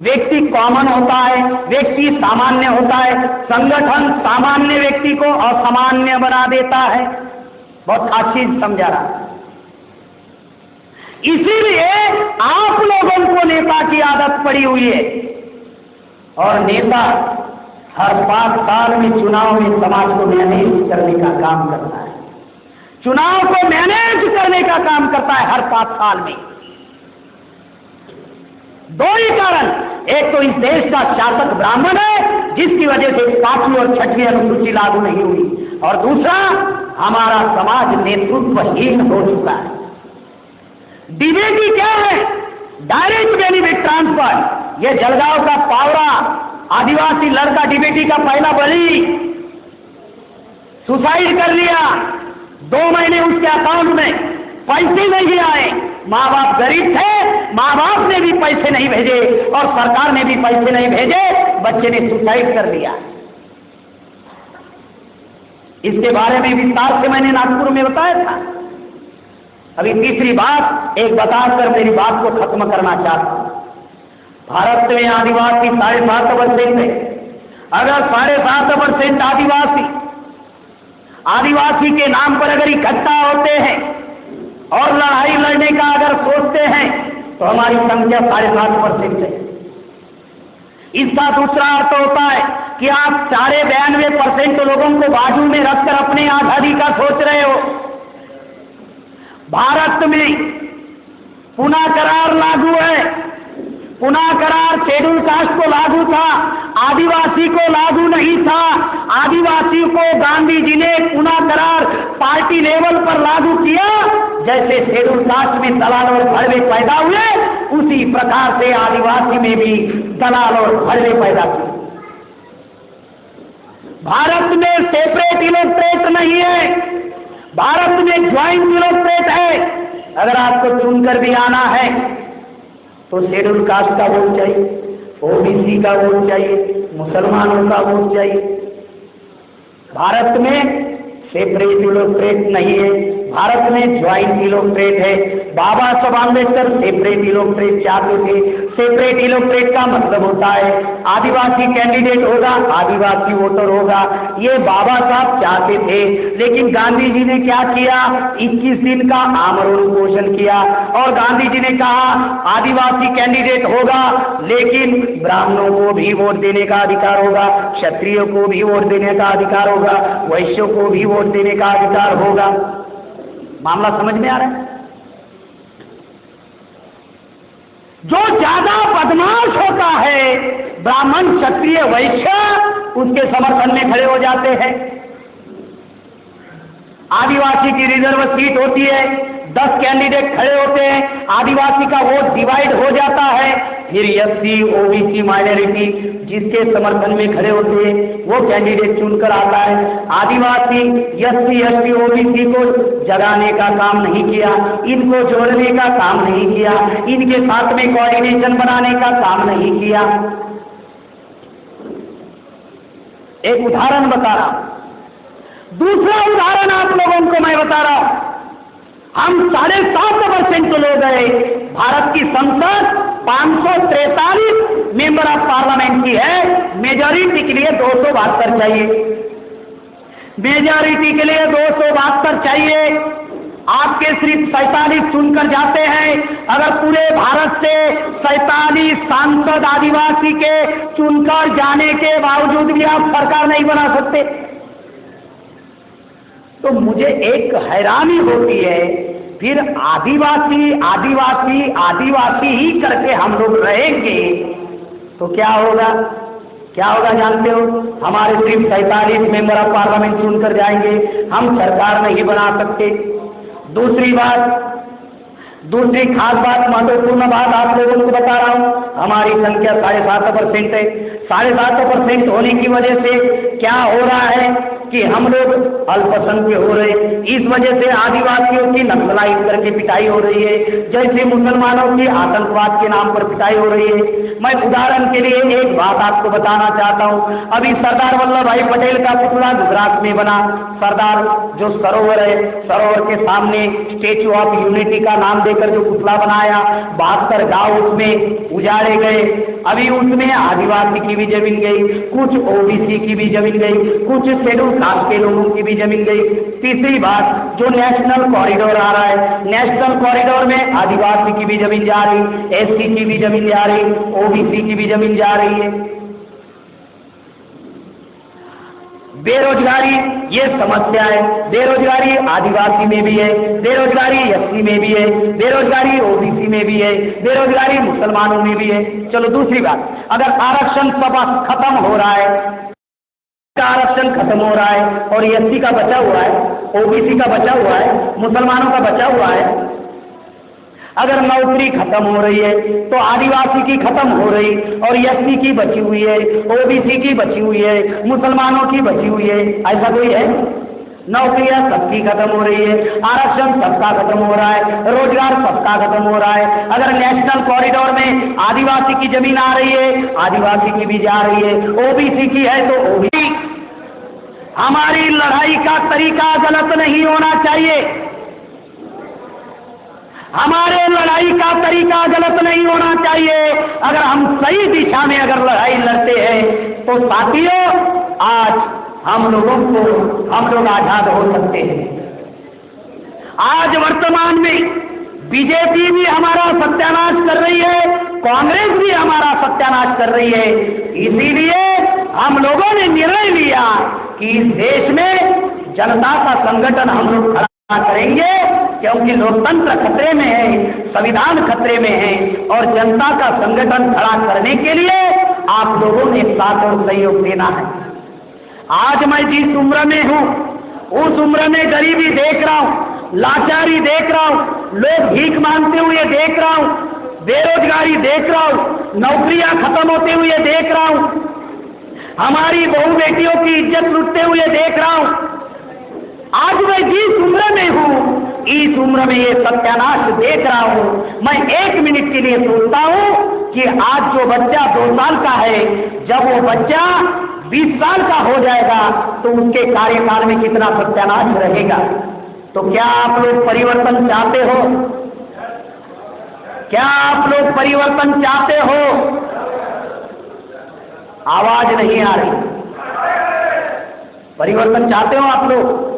व्यक्ति कॉमन होता है, व्यक्ति सामान्य होता है, संगठन सामान्य व्यक्ति को असामान्य बना देता है। बहुत खास चीज समझा रहा। इसीलिए आप लोगों को नेता की आदत पड़ी हुई है, और नेता हर 5 साल में चुनाव में समाज को मैनेज करने का काम करता है। चुनाव को मैनेज करने का काम करता है हर 5 साल में। 2 ही कारण, एक तो इस देश का शासक ब्राह्मण है जिसकी वजह से 5वीं और 6वीं अनुसूची लागू नहीं हुई, और दूसरा हमारा समाज नेतृत्वहीन हो चुका है। डीबीटी क्या है? Direct benefit transfer. ये जलगांव का पावरा आदिवासी लड़का डीबीटी का पहला बली सुसाइड कर लिया। 2 महीने उसके अकाउंट में पैसे नहीं आए। माँ बाप गरीब थे, माँ बाप ने भी पैसे नहीं भेजे और सरकार ने भी पैसे नहीं भेजे, बच्चे ने सुसाइड कर लिया। इसके बारे में विस्तार से मैंने नागपुर में बताया था। अभी तीसरी बात एक बताकर मेरी बात को खत्म करना चाहता हूं। भारत में आदिवासी 7.5% है। अगर 7.5% आदिवासी के नाम पर अगर इकट्ठा होते हैं और लड़ाई लड़ने का अगर सोचते हैं तो हमारी संख्या 7.5% है। इसका दूसरा अर्थ होता है कि आप 92% लोगों को बाजू में रखकर अपने आजादी का सोच रहे हो। भारत में पुनः करार लागू है। पुनः करार शेड्यूल कास्ट को लागू था, आदिवासी को लागू नहीं था। आदिवासी को गांधी जी ने पुनः करार पार्टी लेवल पर लागू किया। जैसे शेड्यूल कास्ट में दलाल और भड़वे पैदा हुए, उसी प्रकार से आदिवासी में भी दलाल और भड़वे पैदा हुए। भारत में सेपरेट इलेक्टोरेट नहीं है, भारत में ज्वाइंट इलेक्टोरेट है। अगर आपको चुनकर भी आना है तो शेड्यूल कास्ट का वोट चाहिए, ओबीसी का वोट चाहिए, मुसलमानों का वोट चाहिए। भारत में सेपरेट इलेक्टोरेट नहीं है, भारत में ज्वाइंट इलेक्टोरेट है। बाबा साहब आम्बेडकर सेपरेट इलेक्टोरेट चाहते थे। सेपरेट इलेक्टोरेट का मतलब होता है आदिवासी कैंडिडेट होगा, आदिवासी वोटर होगा, ये बाबा साहब चाहते थे। लेकिन गांधी जी ने क्या किया? 21 दिन का आमरण उपोषण किया और गांधी जी ने कहा आदिवासी कैंडिडेट होगा, लेकिन ब्राह्मणों को भी वोट देने का अधिकार होगा, क्षत्रियों को भी वोट देने का अधिकार होगा, वैश्यों को भी वोट देने का अधिकार होगा। मामला समझ में आ रहा है? जो ज्यादा बदमाश होता है ब्राह्मण, क्षत्रिय, वैश्य, उसके समर्थन में खड़े हो जाते हैं। आदिवासी की रिजर्व सीट होती है, 10 कैंडिडेट खड़े होते हैं, आदिवासी का वोट डिवाइड हो जाता है। फिर एससी, ओबीसी, माइनॉरिटी जिसके समर्थन में खड़े होते हैं वो कैंडिडेट चुनकर आता है। आदिवासी एससी, एसटी, ओबीसी को जगाने का काम नहीं किया, इनको जोड़ने का काम नहीं किया, इनके साथ में कोऑर्डिनेशन बनाने का काम नहीं किया। एक उदाहरण बता रहा हूं। दूसरा उदाहरण आप लोगों को मैं बता रहा हूं। हम 7.5% लोग हैं। भारत की संसद 543 मेंबर ऑफ पार्लियामेंट की है। मेजॉरिटी के लिए 272 चाहिए। मेजॉरिटी के लिए 272 चाहिए। आपके सिर्फ 47 चुनकर जाते हैं। अगर पूरे भारत से 47 सांसद आदिवासी के चुनकर जाने के बावजूद भी आप सरकार नहीं बना सकते, तो मुझे एक हैरानी होती है। फिर आदिवासी आदिवासी आदिवासी ही करके हम लोग रहेंगे तो क्या होगा? क्या होगा जानते हो? हमारे सिर्फ 47 मेंबर ऑफ पार्लियामेंट चुनकर जाएंगे, हम सरकार नहीं बना सकते। दूसरी खास बात, महत्वपूर्ण बात आप लोगों को बता रहा हूं। हमारी संख्या 7.5% है। 7.5% होने की वजह से क्या हो रहा है कि हम लोग अल्पसंख्यक हो रहे, इस वजह से आदिवासियों की नक्सलाइज करके पिटाई हो रही है, जैसे मुसलमानों की आतंकवाद के नाम पर पिटाई हो रही है। मैं उदाहरण के लिए एक बात आपको बताना चाहता हूँ। अभी सरदार वल्लभ भाई पटेल का पुतला गुजरात में बना। सरदार जो सरोवर है, सरोवर के सामने स्टेच्यू ऑफ यूनिटी का नाम देकर जो पुतला बनाया, 72 गांव उसमें उजाड़े गए। अभी उसमें आदिवासी की भी जमीन गई, कुछ ओबीसी की भी जमीन गई, कुछ शेड्यूल कास्ट के लोगों की भी जमीन गई। तीसरी बात, जो नेशनल कॉरिडोर आ रहा है, नेशनल कॉरिडोर में आदिवासी की भी जमीन जा रही, एससी की भी जमीन जा रही, ओबीसी की भी जमीन जा रही है। बेरोजगारी ये समस्या है, बेरोजगारी आदिवासी में भी है, बेरोजगारी एससी में भी है, बेरोजगारी ओबीसी में भी है, बेरोजगारी मुसलमानों में भी है। चलो दूसरी बात, अगर आरक्षण सब खत्म हो रहा है, आरक्षण खत्म हो रहा है और एससी का बचा हुआ है, ओबीसी का बचा हुआ है, मुसलमानों का बचा हुआ है, अगर नौकरी खत्म हो रही है तो आदिवासी की खत्म हो रही और एससी की बची हुई है, ओबीसी की बची हुई है, मुसलमानों की बची हुई है, ऐसा कोई है? नौकरियां सबकी खत्म हो रही है, आरक्षण सबका खत्म हो रहा है, रोजगार सबका खत्म हो रहा है। अगर नेशनल कॉरिडोर में आदिवासी की जमीन आ रही है, आदिवासी की भी जा रही है, ओबीसी की है तो ओबीसी। हमारी लड़ाई का तरीका गलत नहीं होना चाहिए, हमारे लड़ाई का तरीका गलत नहीं होना चाहिए। अगर हम सही दिशा में अगर लड़ाई लड़ते हैं तो साथियों, आज हम लोग आजाद हो सकते हैं। आज वर्तमान में बीजेपी भी हमारा सत्यानाश कर रही है, कांग्रेस भी हमारा सत्यानाश कर रही है। इसीलिए हम लोगों ने निर्णय लिया कि इस देश में जनता का संगठन हम लोग खड़ा करेंगे, क्योंकि लोकतंत्र खतरे में है, संविधान खतरे में है और जनता का संगठन खड़ा करने के लिए आप लोगों ने साथ और सहयोग देना है। आज मैं जिस उम्र में हूँ उस उम्र में गरीबी देख रहा हूँ, लाचारी देख रहा हूँ, लोग भीख मांगते हुए देख रहा हूँ, बेरोजगारी देख रहा हूँ, नौकरियां खत्म होते हुए देख रहा हूँ, हमारी बहू बेटियों की इज्जत लूटते हुए देख रहा हूँ। आज मैं जिस उम्र में हूँ इस उम्र में ये सत्यानाश देख रहा हूँ। मैं एक मिनट के लिए सोचता हूँ कि आज जो बच्चा 2 साल का है, जब वो बच्चा 20 साल का हो जाएगा तो उसके कार्यकाल में कितना सत्यानाश रहेगा। तो क्या आप लोग परिवर्तन चाहते हो? क्या आप लोग परिवर्तन चाहते हो? आवाज नहीं आ रही। परिवर्तन चाहते हो आप लोग?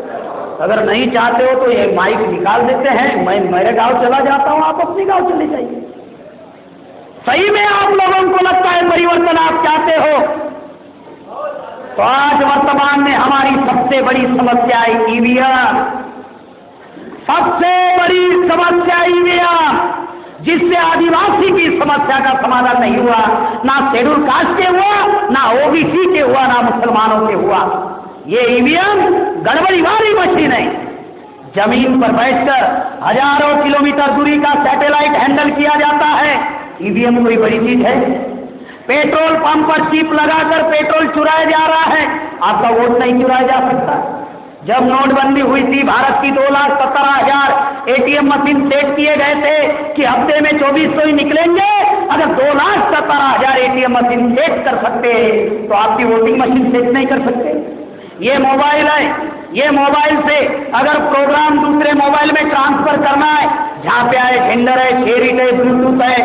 अगर नहीं चाहते हो तो ये माइक निकाल देते हैं, मैं मेरे गांव चला जाता हूं, आप अपने गांव चले जाइए। सही में आप लोगों को लगता है परिवर्तन आप चाहते हो? तो आज वर्तमान में हमारी सबसे बड़ी समस्या है ईवीएम, सबसे बड़ी समस्या ईवीएम, जिससे आदिवासी की समस्या का समाधान नहीं हुआ, ना शेड्यूल कास्ट के हुआ, ना ओबीसी के हुआ, ना मुसलमानों के हुआ। ये ईवीएम गड़बड़ी वाली मशीन है। जमीन पर बैठकर हजारों किलोमीटर दूरी का सैटेलाइट हैंडल किया जाता है। ईवीएम कोई बड़ी चीज है? पेट्रोल पंप पर चिप लगाकर पेट्रोल चुराया जा रहा है, आपका वोट नहीं चुराया जा सकता। जब नोटबंदी हुई थी, भारत की 2,17,000 एटीएम मशीन सेट किए गए थे कि हफ्ते में 2400 ही निकलेंगे। अगर 2,17,000 एटीएम मशीन सेट कर सकते हैं तो आपकी वोटिंग मशीन सेट नहीं कर सकते। ये मोबाइल है, ये मोबाइल से अगर प्रोग्राम दूसरे मोबाइल में ट्रांसफर करना है, जहाँ पे है टेंडर है, शेयरिंग है, ब्लूटूथ है,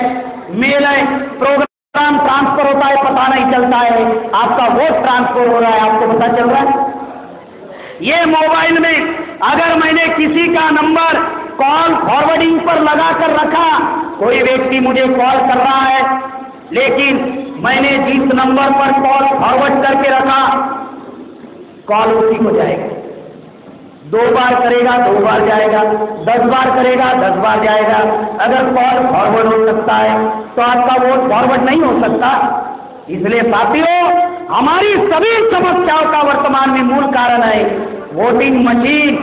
मेल है, प्रोग्राम ट्रांसफर होता है, पता नहीं चलता है। आपका वोट ट्रांसफर हो रहा है, आपको पता चल रहा है। ये मोबाइल में अगर मैंने किसी का नंबर कॉल फॉरवर्डिंग पर लगा कर रखा, कोई व्यक्ति मुझे कॉल कर रहा है, लेकिन मैंने जिस नंबर पर कॉल फॉरवर्ड करके रखा, कॉल उसी को जाएगा। 2 बार करेगा 2 बार जाएगा, 10 बार करेगा 10 बार जाएगा। अगर कॉल फॉरवर्ड हो सकता है तो आपका वोट फॉरवर्ड नहीं हो सकता। इसलिए साथियों, हमारी सभी समस्याओं का वर्तमान में मूल कारण है वोटिंग मशीन।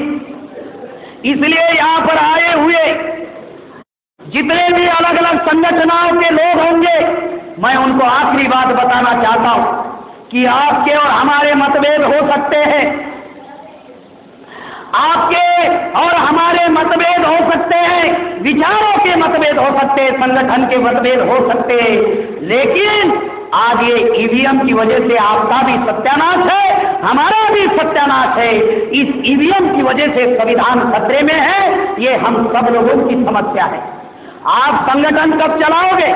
इसलिए यहाँ पर आए हुए जितने भी अलग अलग संगठनों के लोग होंगे, मैं उनको आखिरी बात बताना चाहता हूँ कि आपके और हमारे मतभेद हो सकते हैं, आपके और हमारे मतभेद हो सकते हैं, विचारों के मतभेद हो सकते हैं, संगठन के मतभेद हो सकते हैं, लेकिन आज ये ईवीएम की वजह से आपका भी सत्यानाश है, हमारा भी सत्यानाश है। इस ईवीएम की वजह से संविधान खतरे में है, ये हम सब लोगों की समस्या है। आप संगठन कब चलाओगे?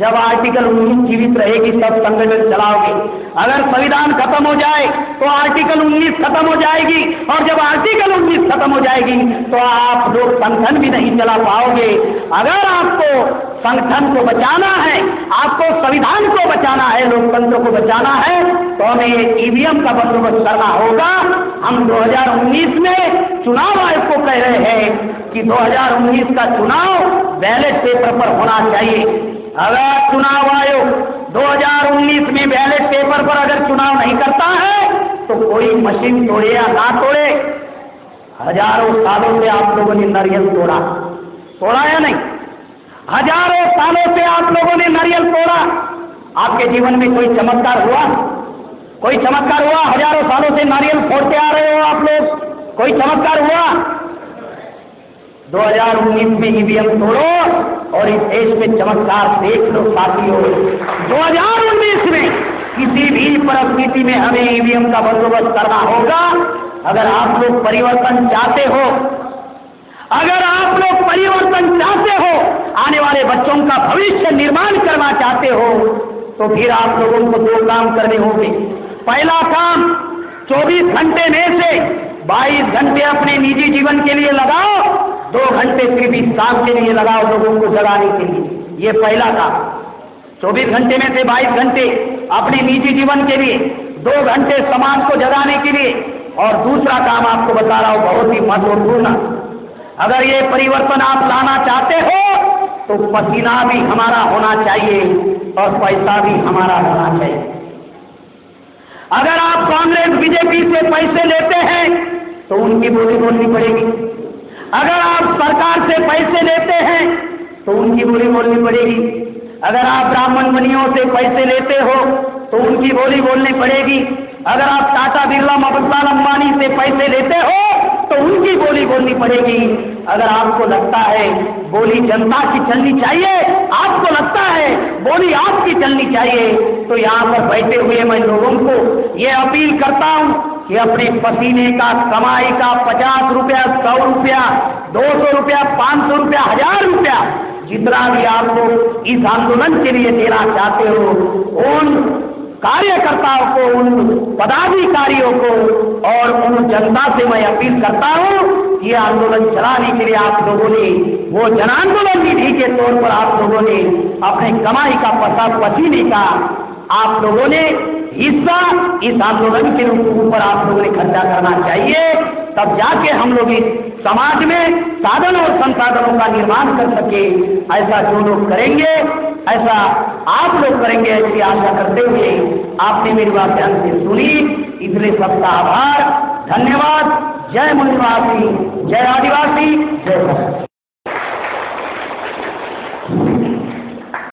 जब आर्टिकल 19 जीवित रहेगी तब संगठन चलाओगे। अगर संविधान खत्म हो जाए तो आर्टिकल 19 खत्म हो जाएगी, और जब आर्टिकल 19 खत्म हो जाएगी तो आप लोग संगठन भी नहीं चला पाओगे। अगर आपको संगठन को बचाना है, आपको संविधान को बचाना है, लोकतंत्र को बचाना है, तो हमें ये ईवीएम का बंदोबस्त करना होगा। हम 2019 में चुनाव आयोग को कह रहे हैं कि 2019 का चुनाव बैलेट पेपर पर होना चाहिए। अगर चुनाव आयोग 2019 में बैलेट पेपर पर अगर चुनाव नहीं करता है तो कोई मशीन तोड़े या ना तोड़े, हजारों सालों से आप लोगों ने नारियल तोड़ा या नहीं? हजारों सालों से आप लोगों ने नारियल तोड़ा। आपके जीवन में कोई चमत्कार हुआ? कोई चमत्कार हुआ? हजारों सालों से नारियल फोड़ते आ रहे हो आप लोग, कोई चमत्कार हुआ? 2019 में ईवीएम तोड़ो और इस देश में चमत्कार देख लो साथियों। 2019 में किसी भी परिस्थिति में हमें ईवीएम का बंदोबस्त करना होगा। अगर आप लोग परिवर्तन चाहते हो, अगर आप लोग परिवर्तन चाहते हो, आने वाले बच्चों का भविष्य निर्माण करना चाहते हो, तो फिर आप लोगों को 2 काम करने होंगे। पहला काम, 24 घंटे में से 22 घंटे अपने निजी जीवन के लिए लगाओ, 2 घंटे सिर्फ इस काम के लिए लगाओ, लोगों को जगाने के लिए। ये पहला काम। 24 घंटे में से 22 घंटे अपने निजी जीवन के लिए, 2 घंटे समाज को जगाने के लिए। और दूसरा काम आपको बता रहा हूं, बहुत ही महत्वपूर्ण। अगर ये परिवर्तन आप लाना चाहते हो तो पसीना भी हमारा होना चाहिए और पैसा भी हमारा होना चाहिए। अगर आप कांग्रेस बीजेपी से पैसे लेते हैं तो उनकी बोली बोलनी पड़ेगी। अगर आप सरकार से पैसे लेते हैं तो उनकी बोली बोलनी पड़ेगी। अगर आप ब्राह्मण मुनियों से पैसे लेते हो तो उनकी बोली बोलनी पड़ेगी। अगर आप टाटा बिरला मफतलाल अंबानी से पैसे लेते हो तो उनकी बोली बोलनी पड़ेगी। अगर आपको लगता है बोली जनता की चलनी चाहिए, आपको लगता है बोली आपकी चलनी चाहिए, तो यहाँ पर बैठे हुए मैं लोगों को ये अपील करता हूँ कि अपने पसीने का, कमाई का 50 रुपया, 100 रुपया, 200 रुपया, 500 रुपया, 1000 रुपया, जितना भी आप लोग इस आंदोलन के लिए देना चाहते हो, उन कार्यकर्ताओं को, उन पदाधिकारियों को और उन जनता से मैं अपील करता हूँ, ये आंदोलन चलाने के लिए आप लोगों ने वो जन आंदोलन निधि के तौर पर आप लोगों ने अपने कमाई का पसीने का आप लोगों ने हिस्सा इस आंदोलन के ऊपर आप लोगों ने खर्चा करना चाहिए। तब जाके हम लोग इस समाज में साधन और संसाधनों का निर्माण कर सके। ऐसा जो लोग करेंगे, ऐसा आप लोग करेंगे, ऐसी आशा करते हुए आपने मेरी बात ध्यान से सुनी, इसलिए सबका आभार, धन्यवाद। जय मुनिवासी, जय आदिवासी, जय भारत।